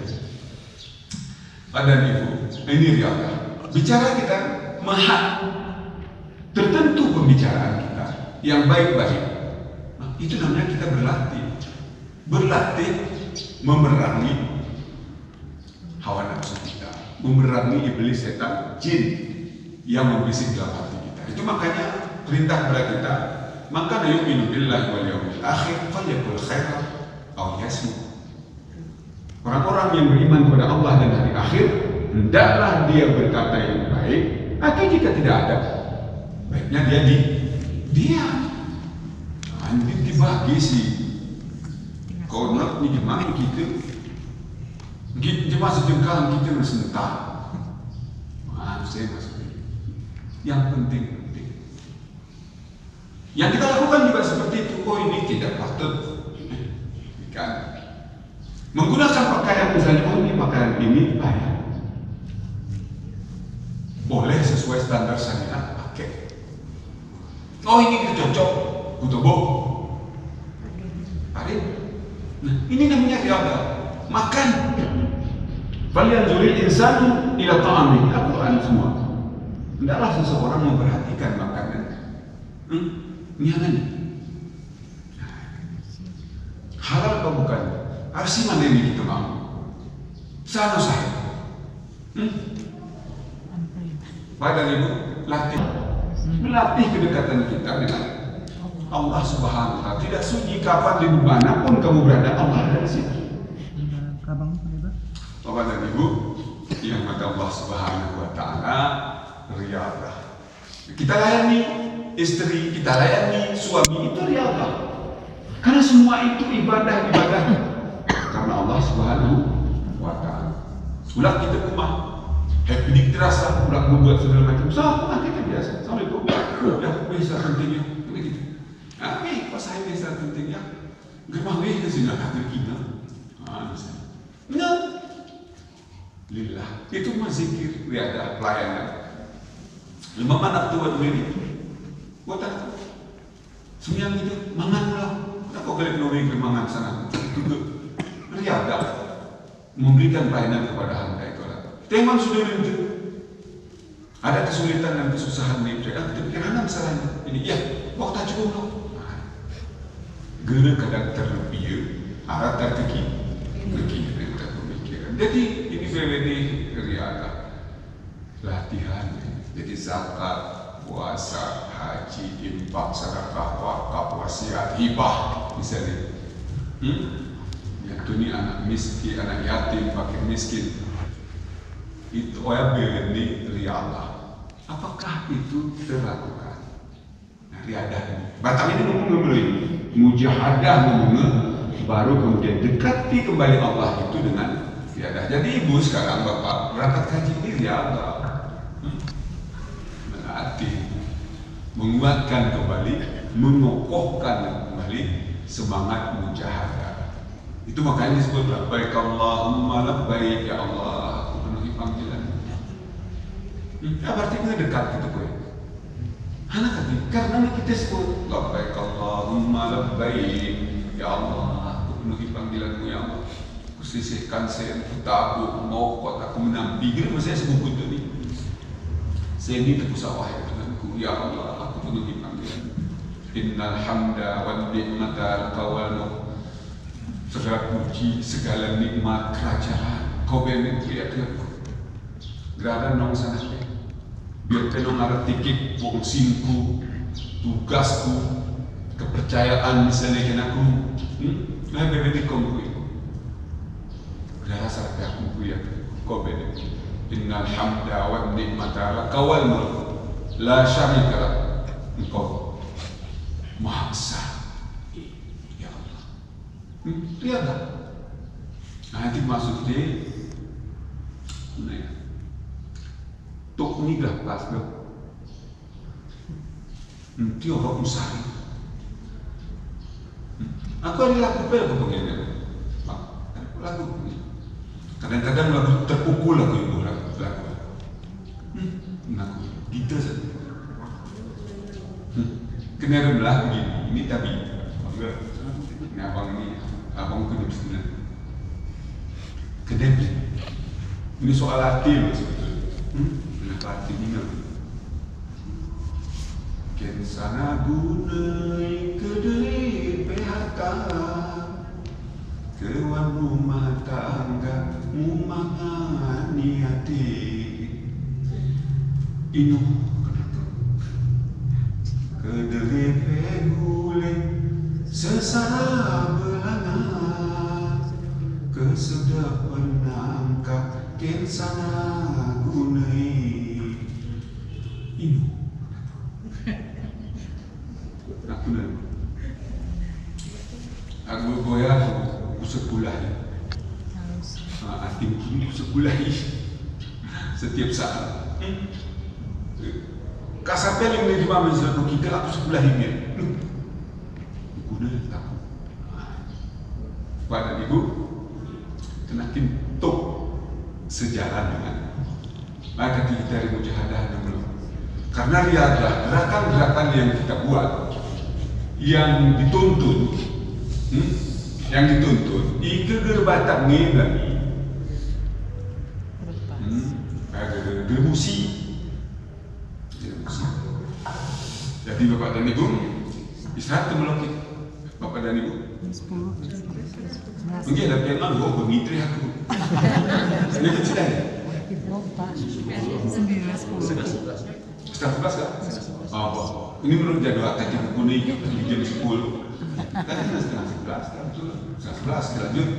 Pada ibu, ini riadah. Bicara kita mahal. Tertentu pembicaraan kita yang baik-baik. Nah, itu namanya kita berlatih memerangi hawa nafsu kita, memerangi iblis, setan, jin yang membisik dalam hati kita. Itu makanya perintah kepada kita, maka yu'minu billahi wal yawmil akhir falyaqul khairan aw yasmut. Orang-orang yang beriman kepada Allah dan hari akhir, hendaklah dia berkata yang baik, atau jika tidak ada baiknya dia diam. Nanti dibagi sih. Kau nak ni gimana kita? Kita sejengkal kita bersentak. Saya maksudnya. Yang penting. Yang kita lakukan juga seperti itu. Oh, ini tidak patut. Kan? Menggunakan pakaian misalnya, oh ini pakaian ini bayar. Boleh sesuai standar syariat pakai. Oh ini cocok untuk tarik. Nah, ini namanya riadah. Makan. Falyanzuril insanu ila ta'amihi. Al-Quran semua. Hendaklah seseorang memperhatikan makanan. Niatan. Halal atau bukan? Arsi mana yang kita mau? Sana saya. Pada ibu latih. Melatih kedekatan kita dengan Allah Subhanahu wa Ta'ala. Tidak sunyi kapan di mana pun kamu berada, Allah ada di situ. Bapak dan Ibu yang mata Allah Subhanahu wa Ta'ala, riadah. Kita layani istri, kita layani suami, itu riadah. Karena semua itu ibadah. Karena Allah Subhanahu wa Ta'ala. Ulah kita rumah, happy terasa, ulah membuat segala macam. Sama kita biasa. Assalamualaikum. Ya, bisa pentingnya. Pas saya bisa pentingnya. Gemah ke sini kata kita. Lillah. Itu mazikir, riadah, pelayanan. Lima mana tua ini? Buat apa? Sembilan itu mangan lah. Kau kali keluar ke mangan sana. Itu riadah. Memberikan pelayanan kepada hamba itu lah. Teman sudah itu. Ada kesulitan dan kesusahan di kita pikir anak salahnya. Ini ya, waktu cukup loh. Guna kadang terlebih, arah terteki, kita pemikiran. Jadi ini berbeda riadah, latihan. Jadi zakat, puasa, haji, infak, sedekah, wakaf, wasiat, hibah, misalnya. Itu nih anak miskin, anak yatim, fakir miskin. Itu ya berbeda riadah. Apa itu terlakukan. Nah, riadah ini. Batam ini ngomong mujahadah ngomong, baru kemudian dekati kembali Allah itu dengan riadah. Jadi ibu sekarang bapak berangkat kaji ini riadah, melatih, menguatkan kembali, mengokohkan kembali semangat mujahadah. Itu makanya disebut labbaik Allahumma labbaik, ya Allah aku penuhi panggilan. Ya berarti kita dekat gitu kue. Anak kati karena kita sebut labbaik Allahumma labbaik, ya Allah aku penuhi panggilanmu ya Allah. Aku sisihkan sen, aku tabuk, mokot, aku menampi. Gitu saya sebut itu nih. Saya ini teku sawah ya Tuhanku, ya Allah aku penuhi panggilan. Innal hamda wa ni'mata al-qawal, segala puji, segala nikmat kerajaan kau beri ya Tuhanku. Gerada nong sana biar tenong arti tikik fungsinku, tugasku, kepercayaan misalnya kena aku, nah beri kongku itu. Gerada sampai aku ya kau beri. Innal hamda wa ni'mata al-qawal la syarika lah. Engkau Maha Besar, ya Allah. Lihatlah. Nanti masuk di tok ni dah pas dah. Nanti orang usai. Aku ada lagu apa yang pengen lagu. Kadang-kadang lagu terpukul lagu itu lagu. Lagu kita saja. Kena belah begini, ini tapi ini abang punya bisnis. Kedep, ini soal hati loh sebetulnya. Kenapa hati ini nggak? Kensana gunai kedai PHK, kewan rumah tangga mumangani hati. Inu kedele pegule sesara belanga kesedap penangka kensana gunai inu aku goyah aku sekolah hati kini aku sekolah setiap saat kasar yang menjadi mamin selalu kita aku sebelah ini guna takut pada ibu kenakin tok sejalan dengan maka kita dari mujahadah dulu karena riadah gerakan-gerakan yang kita buat yang dituntut ike gerbatak ngebani gerbusi. Jadi Bapak dan Ibu istirahat melukis Bapak dan Ibu. Mungkin ada yang lalu bemitri aku. Ini kecil ya? 11 kan? Oh, ini menurut jadwal kaji buku ini di jam 10. Tadi setengah 11 lanjut.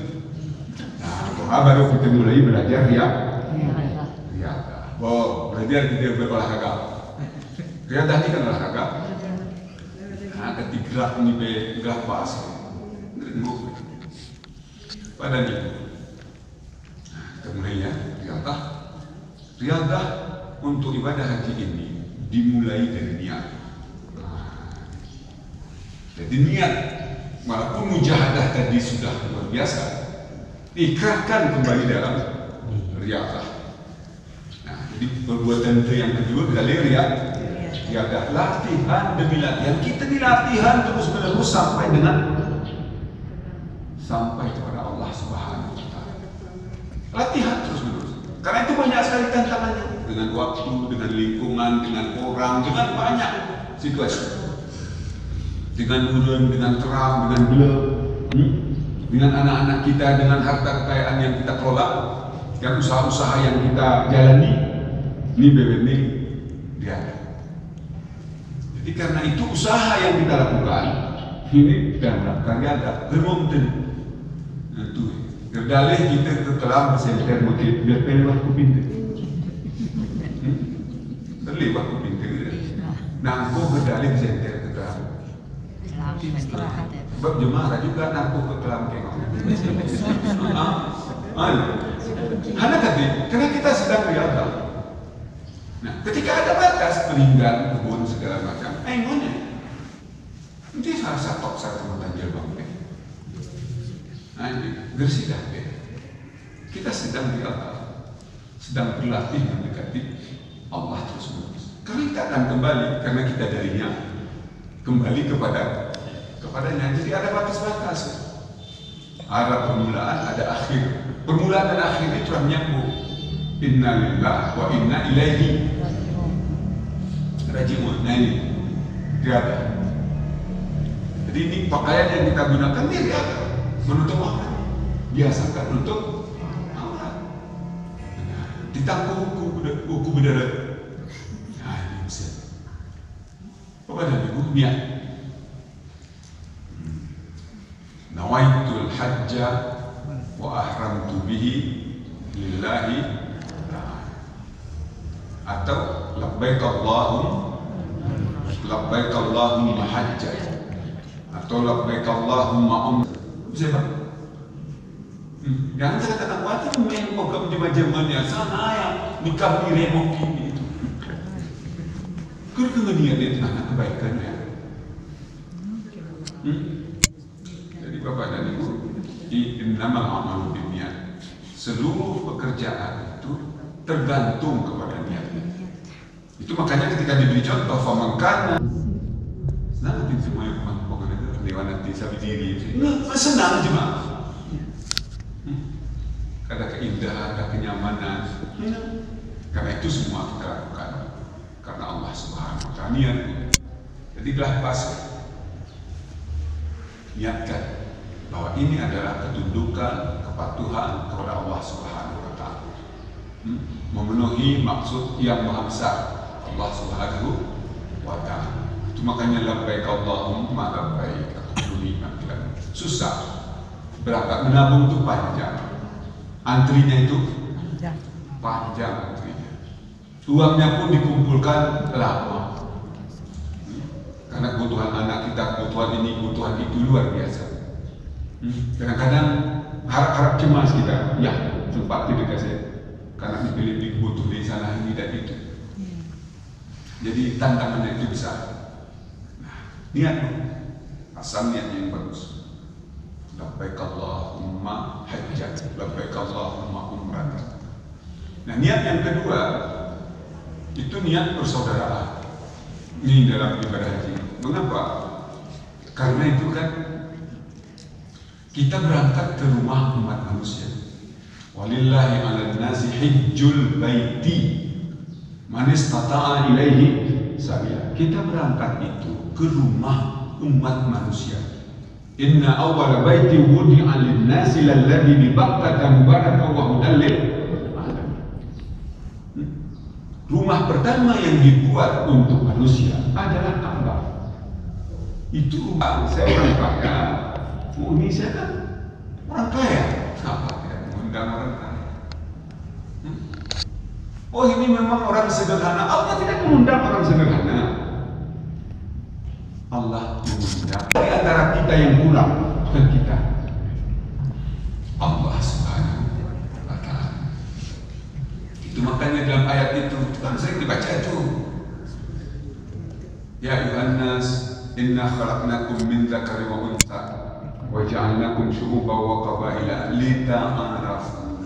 Nah, baru kita mulai belajar riadah. Oh, belajar kita berolahraga. Riadah ini kan olahraga. Nah, ketika ini gerak pas, pada ini. Kita mulai ya, riadah untuk ibadah haji ini dimulai dari niat. Jadi niat, walaupun mujahadah tadi sudah luar biasa, ikrarkan kembali dalam riadah. Nah, jadi perbuatan itu yang kedua kali riadah, latihan demi latihan. Kita dilatihan terus menerus sampai kepada Allah Subhanahu Wa Taala. Latihan terus menerus. Karena itu banyak sekali tantangannya, dengan waktu, dengan lingkungan, dengan orang, dengan banyak situasi. Dengan hujan, dengan terang, dengan gelap, dengan anak-anak kita, dengan harta kekayaan yang kita kelola, dan usaha-usaha yang kita jalani, ini BBM dia. Jadi karena itu usaha yang kita lakukan, ini dan karya ada bermomen itu. Berdalih kita ke kelam senter motif biar pelewat kupintu. terlibat ku pintu. Nangko berdalih senter ke dalam. Sebab jemaah juga nangko ke dalam kengong. Karena tadi, karena kita sedang riadah. Nah, ketika ada batas peninggalan kebun segala macam, ngonya. Nanti salah satu tanjil bang. Nah, ini bersih dah. Kita sedang riadah, sedang berlatih mendekati Allah terus menerus. Karena kita akan kembali, karena kita darinya kembali kepadanya. Jadi ada batas-batas. Ada permulaan, ada akhir. Permulaan dan akhir itu telah menyambung. Inna lillahi wa inna ilaihi raji'un. Nah ini riadah. Jadi ini pakaian yang kita gunakan ini riadah, menutup aurat. Biasakan untuk aurat. Ditangkuh buku berderet. Nah ini bisa. Apa ada ibu niat? Nawaitul hajja wa ahramtu bihi lillahi ta'ala. Atau labbaik Allahumma hajjah, atau labbaik Allahumma Siapa? Jangan saya katakan wati main program jemaah-jemaahnya sana ya nikah di remok ini. Kerana dia anak kebaikannya. Jadi Bapak dan Ibu, innamal a'malu binniyat. Seluruh pekerjaan itu tergantung kepada niat. Itu makanya ketika diberi contoh famangkana, nanti semua yang pokoknya lewat nanti sabi diri, senang cuma. Ada keindahan, ada kenyamanan. Karena itu semua kita lakukan karena Allah Subhanahu wa Ta'ala. Niat. Jadi telah pas niatkan bahwa ini adalah ketundukan, kepatuhan kepada Allah Subhanahu wa Ta'ala. Memenuhi maksud yang maha besar Allah Subhanahu wa Ta'ala. Itu makanya labbaik Allahumma labbaik. Susah. Berangkat menabung itu panjang. Antrinya itu panjang antrinya. Uangnya pun dikumpulkan lama. Karena kebutuhan anak kita, kebutuhan ini, kebutuhan itu luar biasa. Kadang-kadang harap-harap cemas kita. Ya, sempat tidak saya. Karena dipilih butuh di sana ini dan itu. Jadi tantangannya itu besar. Nah, niat, asal niatnya yang bagus. Labbaik Allahumma hajjat, labbaik Allahumma umrah. Nah, niat yang kedua itu niat persaudaraan. Ini dalam ibadah haji. Mengapa? Karena itu kan kita berangkat ke rumah umat manusia. Walillahi 'alan nasi hijjul baiti man istata'a ilaihi sabila. Kita berangkat itu ke rumah umat manusia. Inna awwala baiti wudi'a lin-nasi lalladzi bi Bakkah mubarakan wa hudan lil alamin. Rumah pertama yang dibuat untuk manusia adalah Ka'bah. Itu rumah saya orang kaya. Ini saya kan orang kaya. Kenapa tidak mengundang orang kaya? Oh ini memang orang sederhana. Allah tidak mengundang orang sederhana. Allah mengundang di antara kita yang kurang dan kita. Allah Subhanahu wa Ta'ala. Itu makanya dalam ayat itu kan sering dibaca itu. Ya ayuhan nas, inna khalaqnakum min dzakari wa untha wa ja'alnakum syu'uban wa qabaila lita'arafu.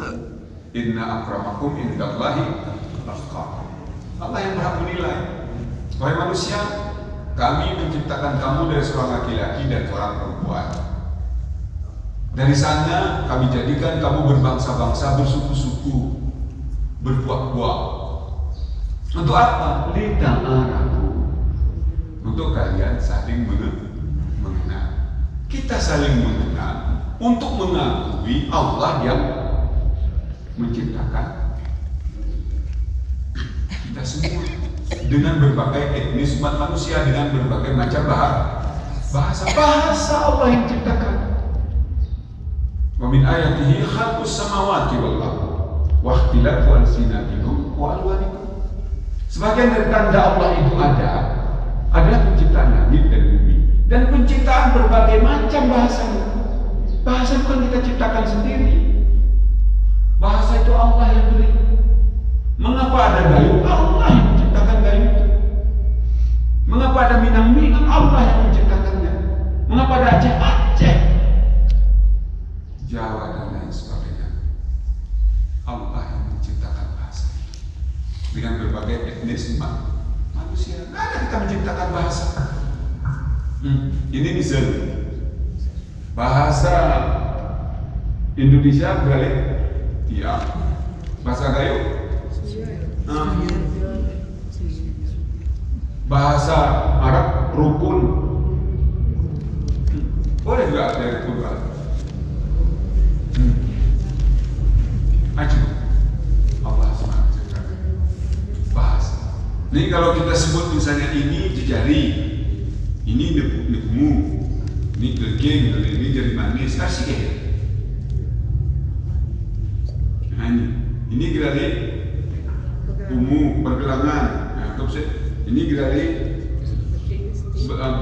Inna akramakum indallahi atqakum. Allah yang berhak menilai. Wahai manusia, kami menciptakan kamu dari seorang laki-laki dan seorang perempuan. Dari sana kami jadikan kamu berbangsa-bangsa, bersuku-suku, berpuak-puak. Untuk apa? Lita'arafu. Untuk kalian saling mengenal. Kita saling mengenal untuk mengakui Allah yang menciptakan kita semua. Dengan berbagai etnis umat manusia, dengan berbagai macam bahasa Allah yang ciptakan. Wa min ayatihi khalqus samawati wal ardh wa ikhtilafu alsinatikum wa alwanikum. Sebagian dari tanda Allah itu adalah penciptaan langit dan bumi dan penciptaan berbagai macam bahasa. Bahasa bukan kita ciptakan sendiri. Bahasa itu Allah yang beri. Mengapa ada gayung? Allah yang menciptakan gayung itu. Mengapa ada Minang-Minang? Allah yang menciptakannya. Mengapa ada Aceh? Jawa dan lain sebagainya. Allah yang menciptakan bahasa dengan berbagai etnis manusia. Nggak ada kita menciptakan bahasa. Ini misalnya bahasa Indonesia beralih, iya. Bahasa Gayo, bahasa Arab rukun, boleh juga dari Quran. Acuh, Allah SWT bahasa. Ini kalau kita sebut misalnya ini jejari, ini nekumu, ini gelgeng, ini jari manis, kasih ya. Nah ini gerali umu pergelangan, nah, ini gerali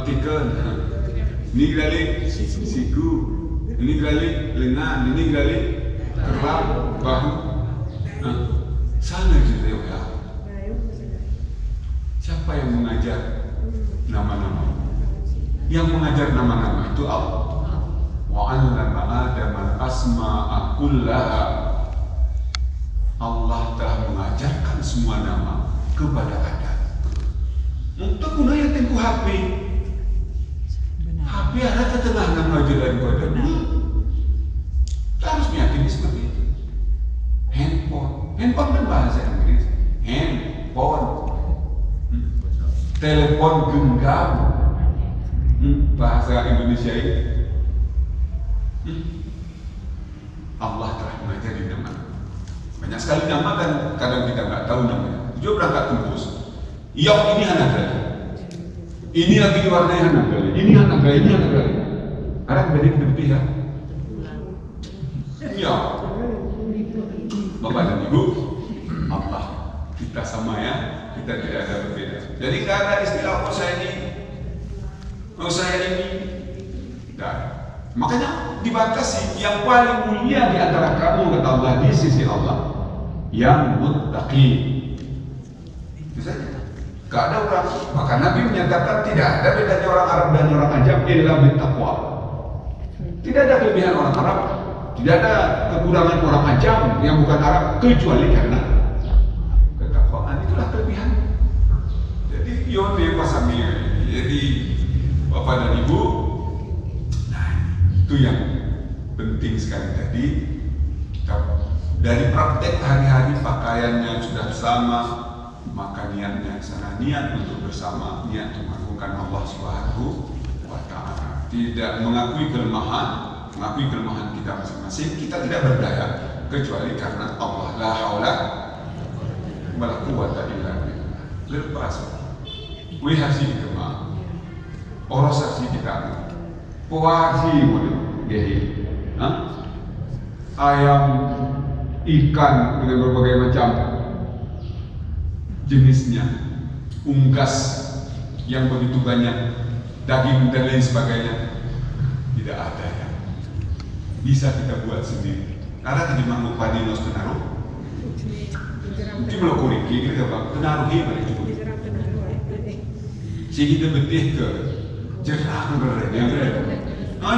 tikel, ini gerali siku, ini gerali lengan, ini gerali kerap, bahu. Nah, sana juga ya. Siapa yang mengajar nama-nama? Yang mengajar nama-nama itu Allah. Wa 'allama Adama al-asma'a kullaha. Allah telah mengajarkan semua nama kepada Adam. Untuk gunanya tengku HP. HP ada tengah nama jalan pada. Kita harus meyakini seperti itu. Handphone kan bahasa Inggris. Handphone. Telepon genggam. Bahasa Indonesia ini. Allah telah mengajari nama. Banyak sekali nama kan kadang kita nggak tahu namanya. Dia berangkat tembus. Yok ini anak gali. Ini lagi diwarnai anak gali. Ini anak gali. Ini anak gali. Ada berbeda ya. Ya. Bapak dan Ibu, Allah kita sama ya. Kita tidak ada berbeda. Jadi nggak ada istilah saya ini. Tidak. Makanya dibatasi yang paling mulia di antara kamu kata Allah di sisi Allah yang muttaqi. Misalnya, gak ada orang. Maka Nabi menyatakan tidak ada bedanya orang Arab dan orang Ajam illa bittaqwa. Tidak ada kelebihan orang Arab, tidak ada kekurangan orang Ajam yang bukan Arab kecuali karena ketakwaan. Itulah kelebihan. Jadi yone pasamnya. Jadi Bapak dan Ibu, nah itu yang penting sekali tadi. Dari praktek hari-hari pakaiannya sudah sama, maka niatnya sana niat untuk bersama, niat untuk mengagungkan Allah Subhanahu wa Ta'ala. Tidak mengakui kelemahan kita masing-masing. Kita tidak berdaya kecuali karena Allah. La haula wala quwwata illa billah. Lepas we harsi kita oros harsi kita puasi boleh gehi ayam ikan dengan berbagai macam jenisnya, unggas yang begitu banyak, daging dan lain sebagainya, tidak ada yang bisa kita buat sendiri. Ada di mangkuk padi nos kenaruh, mungkin melokuri kiri apa kenaruh hebat itu. Si kita betih ke jerang berada, yang berada.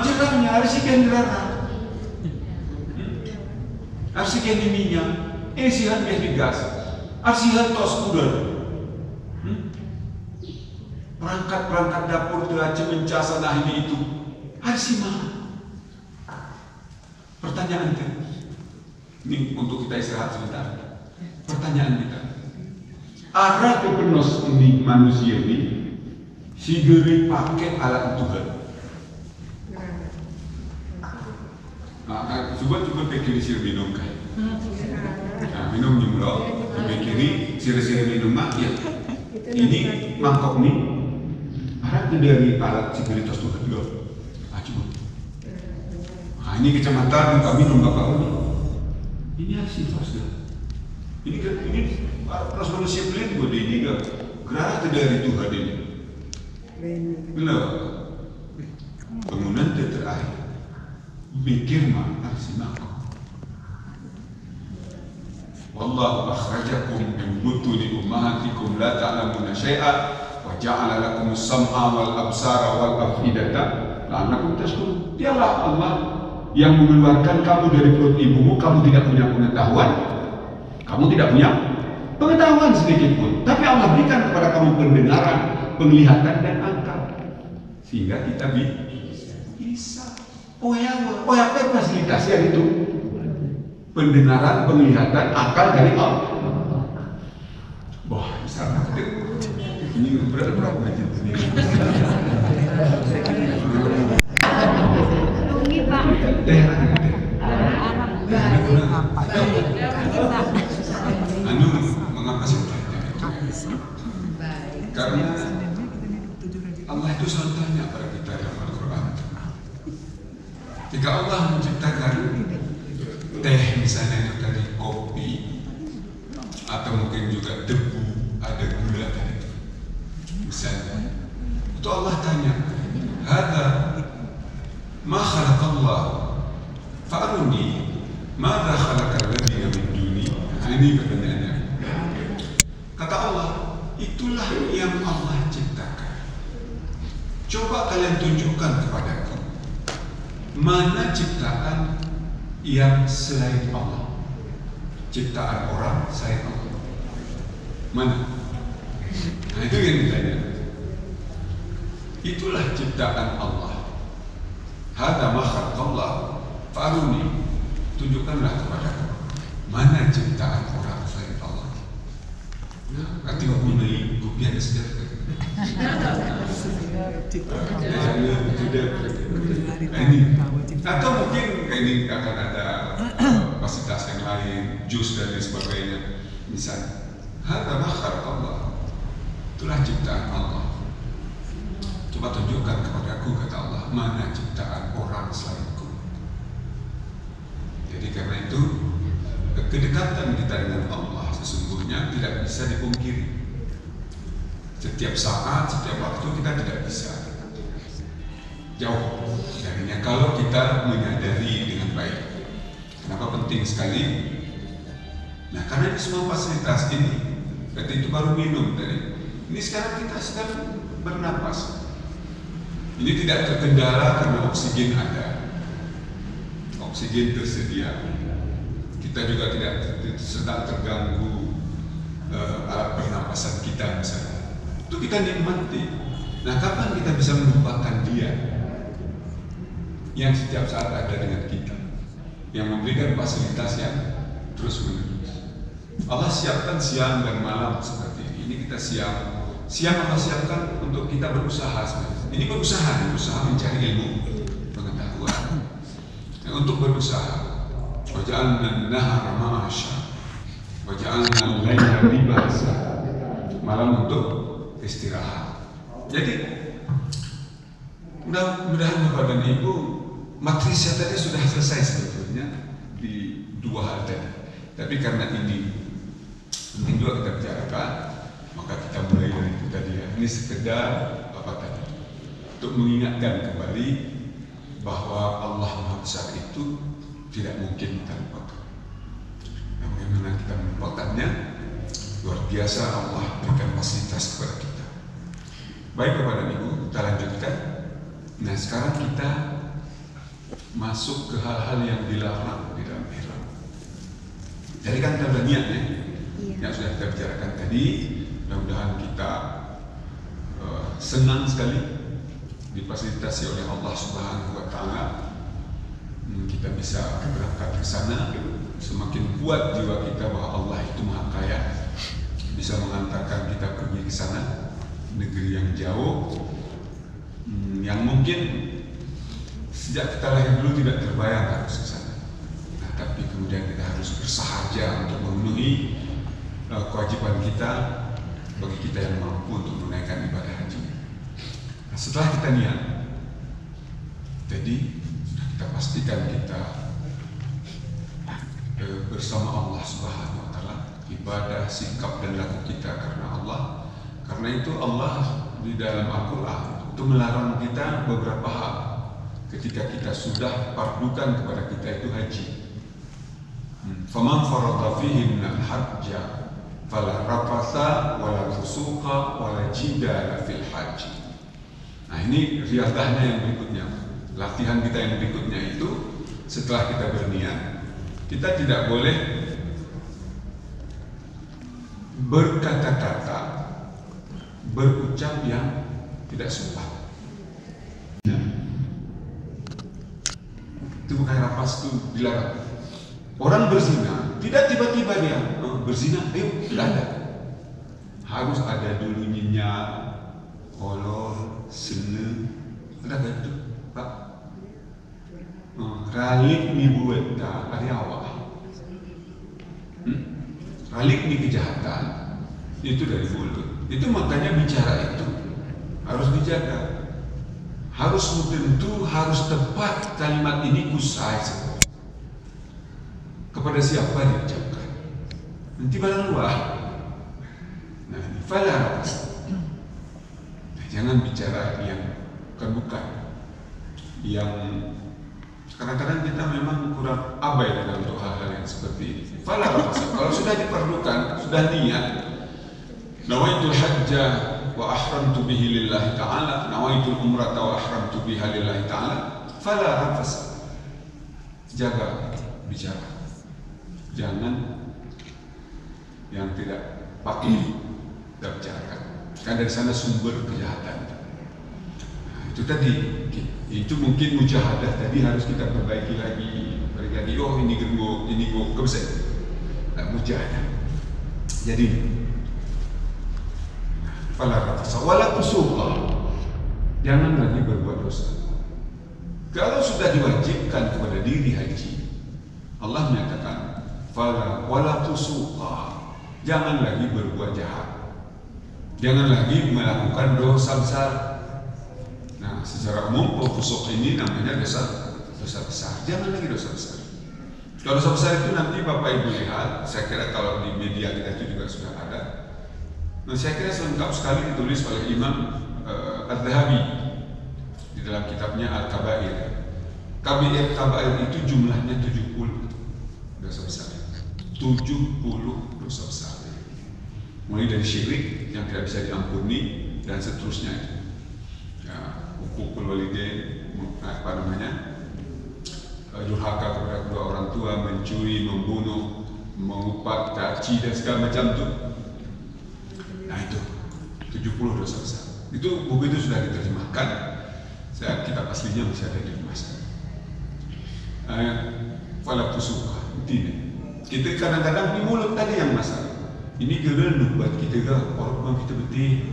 Jerangnya harus ikan jerang. Arsikan ininya, sihan gas, arsihan tos kuda. Perangkat dapur telah mencasa nah ini itu, arsima. Pertanyaan kita, ini untuk kita istirahat sebentar. Pertanyaan kita, arah kepenos ini manusia ini, si geri pakai alat itu kan? Coba pikir sir minum kan. Nah, minum jumlah, pikiri sir minum mah ya. Ini mangkok nih. Ada dari alat spiritus tuh kedua. Coba. Nah, ini kecamatan minum minum bapak ini. Ini harus infos. Ini pras manusia pelin gue ini kan gerah dari Tuhan ini. Bila bangunan terakhir mikir mah arsimakum. Wallahu akhrajakum min butuni ummahatikum la ta'lamuna syai'a wa ja'ala lakum as-sam'a wal absara wal afidata la'allakum tashkurun. Dialah Allah yang mengeluarkan kamu dari perut ibumu. Kamu tidak punya pengetahuan, kamu tidak punya pengetahuan sedikit pun, tapi Allah berikan kepada kamu pendengaran, penglihatan dan akal, sehingga kita bisa. Oh ya, fasilitas yang itu pendengaran, penglihatan, akal dari Allah. Wah, misalnya ini berapa budget ini? Anu mengapa sebenarnya? Karena Allah itu selalu tanya pada kita dalam Al-Quran. Jika Allah menciptakan teh misalnya itu tadi kopi atau mungkin juga debu, ada gula tadi misalnya, itu Allah tanya, "Hadza ma khalaqallah fa'aruni madza khalaqal ladzina min duni." Nah, ini pertanyaannya. Kata Allah, itulah yang Allah ciptakan. Coba kalian tunjukkan kepadaku mana ciptaan yang selain Allah, ciptaan orang selain Allah, mana? Nah, itu yang ditanya. Itulah ciptaan Allah. Hadza ma khalaqallah fa'aruni, tunjukkanlah kepadaku mana ciptaan orang selain Allah. Nanti mengenai kopian sejarah. Ini atau mungkin ini akan ada fasilitas yang lain, jus dan lain sebagainya. Misalnya, hadza ma khalaqallah, itulah ciptaan Allah. Coba tunjukkan kepadaku, kata Allah, mana ciptaan orang selainku. Jadi karena itu kedekatan kita dengan Allah sesungguhnya tidak bisa dipungkiri. Setiap saat, setiap waktu kita tidak bisa jauh darinya kalau kita menyadari dengan baik. Kenapa penting sekali? Nah, karena ini semua fasilitas ini, berarti itu baru minum tadi. Ini sekarang kita sedang bernapas. Ini tidak terkendala karena oksigen ada, oksigen tersedia. Kita juga tidak sedang terganggu alat pernapasan kita misalnya. Itu kita nikmati. Nah, kapan kita bisa melupakan Dia yang setiap saat ada dengan kita, yang memberikan fasilitas yang terus menerus? Allah siapkan siang dan malam seperti ini. Ini kita siang Allah siapkan untuk kita berusaha sebenarnya. Ini berusaha mencari ilmu, pengetahuan. Nah, untuk berusaha, waja'alna an-nahara ma'asha, waja'alna al-laila libasa, malam untuk istirahat. Jadi mudah-mudahan Bapak dan Ibu, matrisnya tadi sudah selesai sebetulnya di dua hal tadi. Tapi karena ini penting juga kita bicarakan, maka kita mulai dari itu tadi ya. Ini sekedar apa tadi? Untuk mengingatkan kembali bahwa Allah Maha Besar itu tidak mungkin kita lupakan. Nah, bagaimana kita melupakannya? Luar biasa Allah berikan fasilitas kepada kita. Baik Bapak dan Ibu, kita lanjutkan. Nah, sekarang kita masuk ke hal-hal yang dilarang di dalam ihram. Jadi kan kita sudah niat ya, yang sudah kita bicarakan tadi. Mudah-mudahan kita senang sekali difasilitasi oleh Allah Subhanahu wa Ta'ala. Kita bisa berangkat ke sana, semakin kuat jiwa kita bahwa Allah itu Maha Kaya, bisa mengantarkan kita pergi ke sana, negeri yang jauh, yang mungkin sejak kita lahir dulu tidak terbayang harus ke sana. Nah, tapi kemudian kita harus bersahaja untuk memenuhi kewajiban kita bagi kita yang mampu untuk menunaikan ibadah haji. Nah, setelah kita niat, jadi kita pastikan kita bersama Allah Subhanahu wa Ta'ala ibadah, sikap dan laku kita karena Allah. Karena itu Allah di dalam Al-Quran itu melarang kita beberapa hal ketika kita sudah pardukan kepada kita itu haji. Faman farada fihi minal hajja fala rafatha wala fusuqa wala jidala fil haji. Nah, ini riadahnya yang berikutnya. Latihan kita yang berikutnya itu setelah kita berniat, kita tidak boleh berkata-kata, berucap yang tidak sopan. Itu bukan rapas, itu dilarang. Orang berzina, tidak tiba-tiba dia berzina, ayo, tidak ada. Harus ada dulu nyenyak, olor, sene, ada gitu, Pak. Ralik ni buat tak ada awak. Ralik ni kejahatan, itu dari mulut. Itu makanya bicara itu harus dijaga. Harus tentu, harus tepat kalimat ini kusai kepada siapa diucapkan. Nanti barang luar. Nah, ini fala. Jangan bicara yang bukan. Yang kadang-kadang kita memang kurang abai dalam untuk hal-hal yang seperti ini. Fala. Kalau sudah diperlukan, sudah niat, nawaitul hajja wa ahramtu bihi lillahi ta'ala, nawaitul umrata wa ahramtu biha lillahi ta'ala, fala rafas. Jaga bicara. Jangan yang tidak pakai dan bicarakan. Kan dari sana sumber kejahatan. Nah, itu tadi, itu mungkin mujahadah tadi harus kita perbaiki lagi. Oh ini gergo, ini go kebesar. Nah, mujahadah. Jadi, fala rafasa wala fusuqa. Jangan lagi berbuat dosa. Kalau sudah diwajibkan kepada diri haji, Allah menyatakan fala wala fusuqa. Jangan lagi berbuat jahat. Jangan lagi melakukan dosa besar. Nah, secara umum fusuq ini namanya dosa besar. Jangan lagi dosa besar. Kalau dosa besar itu nanti Bapak Ibu lihat, saya kira kalau di media kita itu juga sudah ada. Nah, saya kira lengkap sekali ditulis oleh Imam Al-Dhahabi di dalam kitabnya Al-Kabair. Kabair itu jumlahnya 70 dosa besar. 70 dosa besar. Mulai dari syirik yang tidak bisa diampuni dan seterusnya. Ya, hukukul walidain, apa namanya? Durhaka kepada kedua orang tua, mencuri, membunuh, mengupat, caci dan segala macam itu. Nah, itu 70 dosa besar. Itu buku itu sudah diterjemahkan. Kitab aslinya masih ada di rumah saya. Fala fusuqa. Kita kadang-kadang di mulut tadi yang masalah. Ini gerel buat kita ke orang kita betul.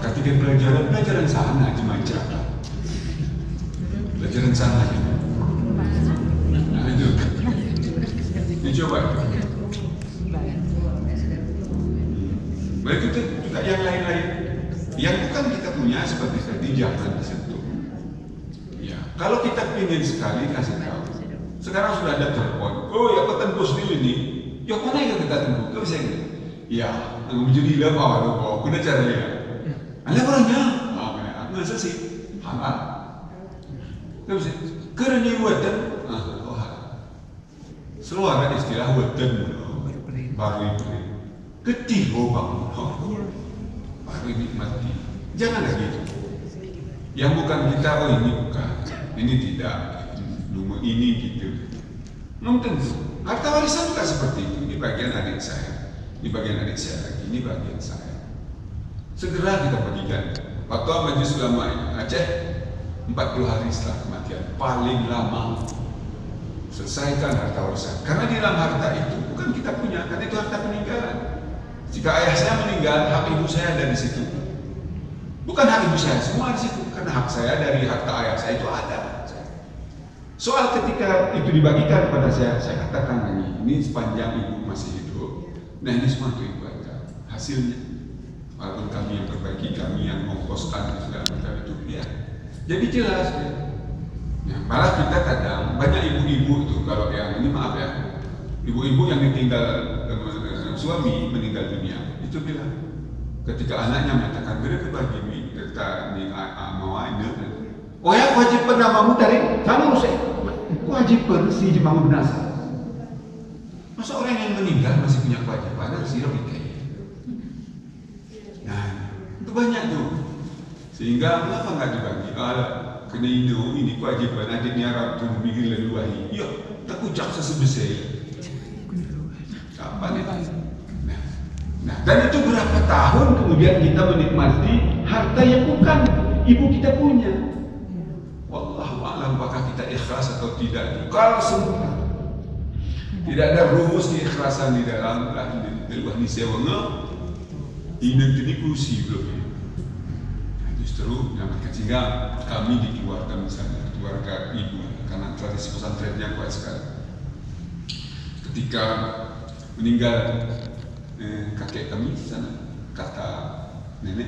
Ketika pelajaran sana macam pelajaran sana. Nah, itu. Ini coba. Baik, itu juga yang lain-lain. Yang bukan kita punya seperti tadi jangan disentuh. Ya, kalau kita ingin sekali kasih tahu. Sekarang sudah ada telepon. Oh ya, kau tembus dulu ini. Ya, mana yang kita tembus? Kau bisa ini? Ya, aku menjadi apa? Aku kena cara dia. Ada orangnya. Masa sih? Halal. Kau bisa. Kerana watan. Selalu ada istilah watan. Baru itu. Ketiga bangun. Baru nikmati. Jangan lagi itu. Yang bukan kita, oh ini bukan. Ini tidak. Ini gitu. Mungkin harta warisan juga seperti itu. Ini bagian adik saya. Ini bagian adik saya lagi. Ini bagian saya. Segera kita bagikan. Waktu Majelis Ulama Aceh 40 hari setelah kematian paling lama selesaikan harta warisan. Karena di dalam harta itu bukan kita punya, karena itu harta peninggalan. Jika ayah saya meninggal, hak ibu saya ada di situ. Bukan hak ibu saya, semua di situ. Karena hak saya dari harta ayah saya itu ada. Soal ketika itu dibagikan kepada saya katakan ini sepanjang ibu masih hidup. Nah, ini semua itu ibu ada hasilnya. Walaupun kami yang berbagi, kami yang mengkoskan segala macam itu, ya. Jadi jelas ya. Malah kita kadang banyak ibu-ibu itu kalau yang ini maaf ya, Ibu-ibu yang ditinggal suami meninggal dunia itu bilang ketika anaknya mengatakan mereka bagi kita ni mau ini, oh ya wajib namamu dari kamu usai wajib bersih di bangun binasa. Masa orang yang meninggal masih punya kewajiban harus hidup kayak. Nah itu banyak tuh sehingga mengapa nggak dibagi? Kena ini kewajiban adik ni Arab tu bikin leluahi. Ya tak ucap sesebesar. Apa ni? Nah, dan itu berapa tahun kemudian kita menikmati harta yang bukan ibu kita punya. Wallahu a'lam apakah kita ikhlas atau tidak. Kalau semua tidak ada rumus keikhlasan di dalam leluah ni sewa ini kursi belum. Justru yang sehingga kami dikeluarkan misalnya keluarga ibu karena tradisi pesantrennya kuat sekali. Ketika meninggal kakek kami di sana, kata nenek,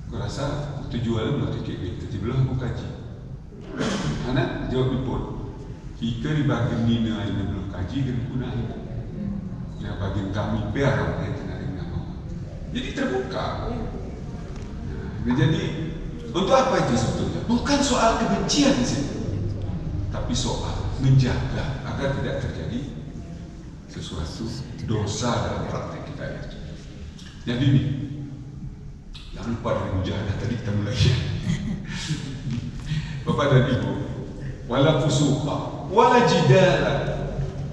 aku rasa tujuan mau kakek itu belum aku kaji. Anak jawab import, kita di bagian Nina ini belum kaji dan punah. Ya bagian kami biar kita nak nama. Jadi terbuka. Nah, jadi untuk apa itu sebetulnya? Bukan soal kebencian di sini, tapi soal menjaga agar tidak terjadi sesuatu dosa dalam praktek kita itu. Jadi ini jangan lupa dari mujahadah tadi kita mulai. Bapak dan Ibu, wala fusuqa wala jidala.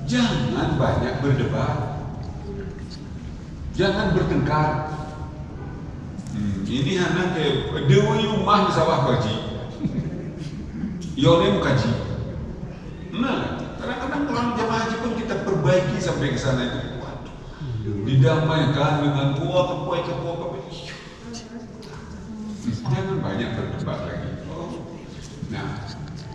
Jangan banyak berdebat. Jangan bertengkar. Ini hanya ke dewa rumah di sawah kaji. Yone kaji. Nah, kadang-kadang orang jamaah haji pun kita perbaiki sampai ke sana itu. Waduh, didamaikan dengan kuah. Jangan banyak berdebat lagi. Nah,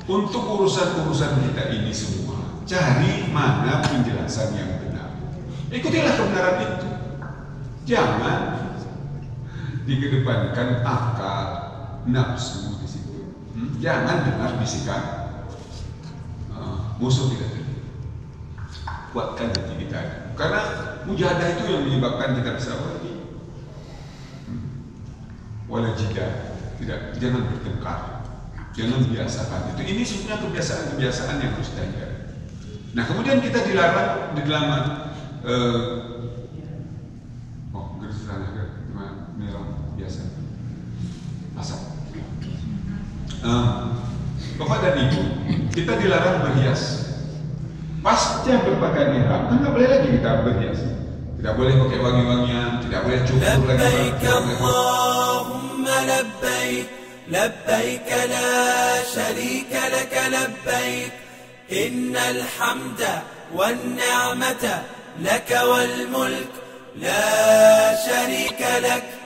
untuk urusan-urusan kita ini semua, cari mana penjelasan yang benar. Ikutilah kebenaran itu. Jangan dikedepankan akal, nafsu di situ. Jangan dengar bisikan musuh kita tadi. Kuatkan hati kita. Karena mujahadah itu yang menyebabkan kita bisa pergi. Wala jida, tidak, jangan bertengkar, jangan biasakan itu. Ini sebenarnya kebiasaan-kebiasaan yang harus diajar. Nah kemudian kita dilarang di dalam biasa asap. Bapak dan Ibu, kita dilarang berhias. Pasca berpakaian ihram, kan nggak boleh lagi kita berhias. Tidak boleh pakai wangi-wangian, tidak boleh cukur lagi. Labbaik Allahumma labbaik, labbaik la syarika lak labbaik, innal hamda wan ni'mata lak wal mulk la syarika lak.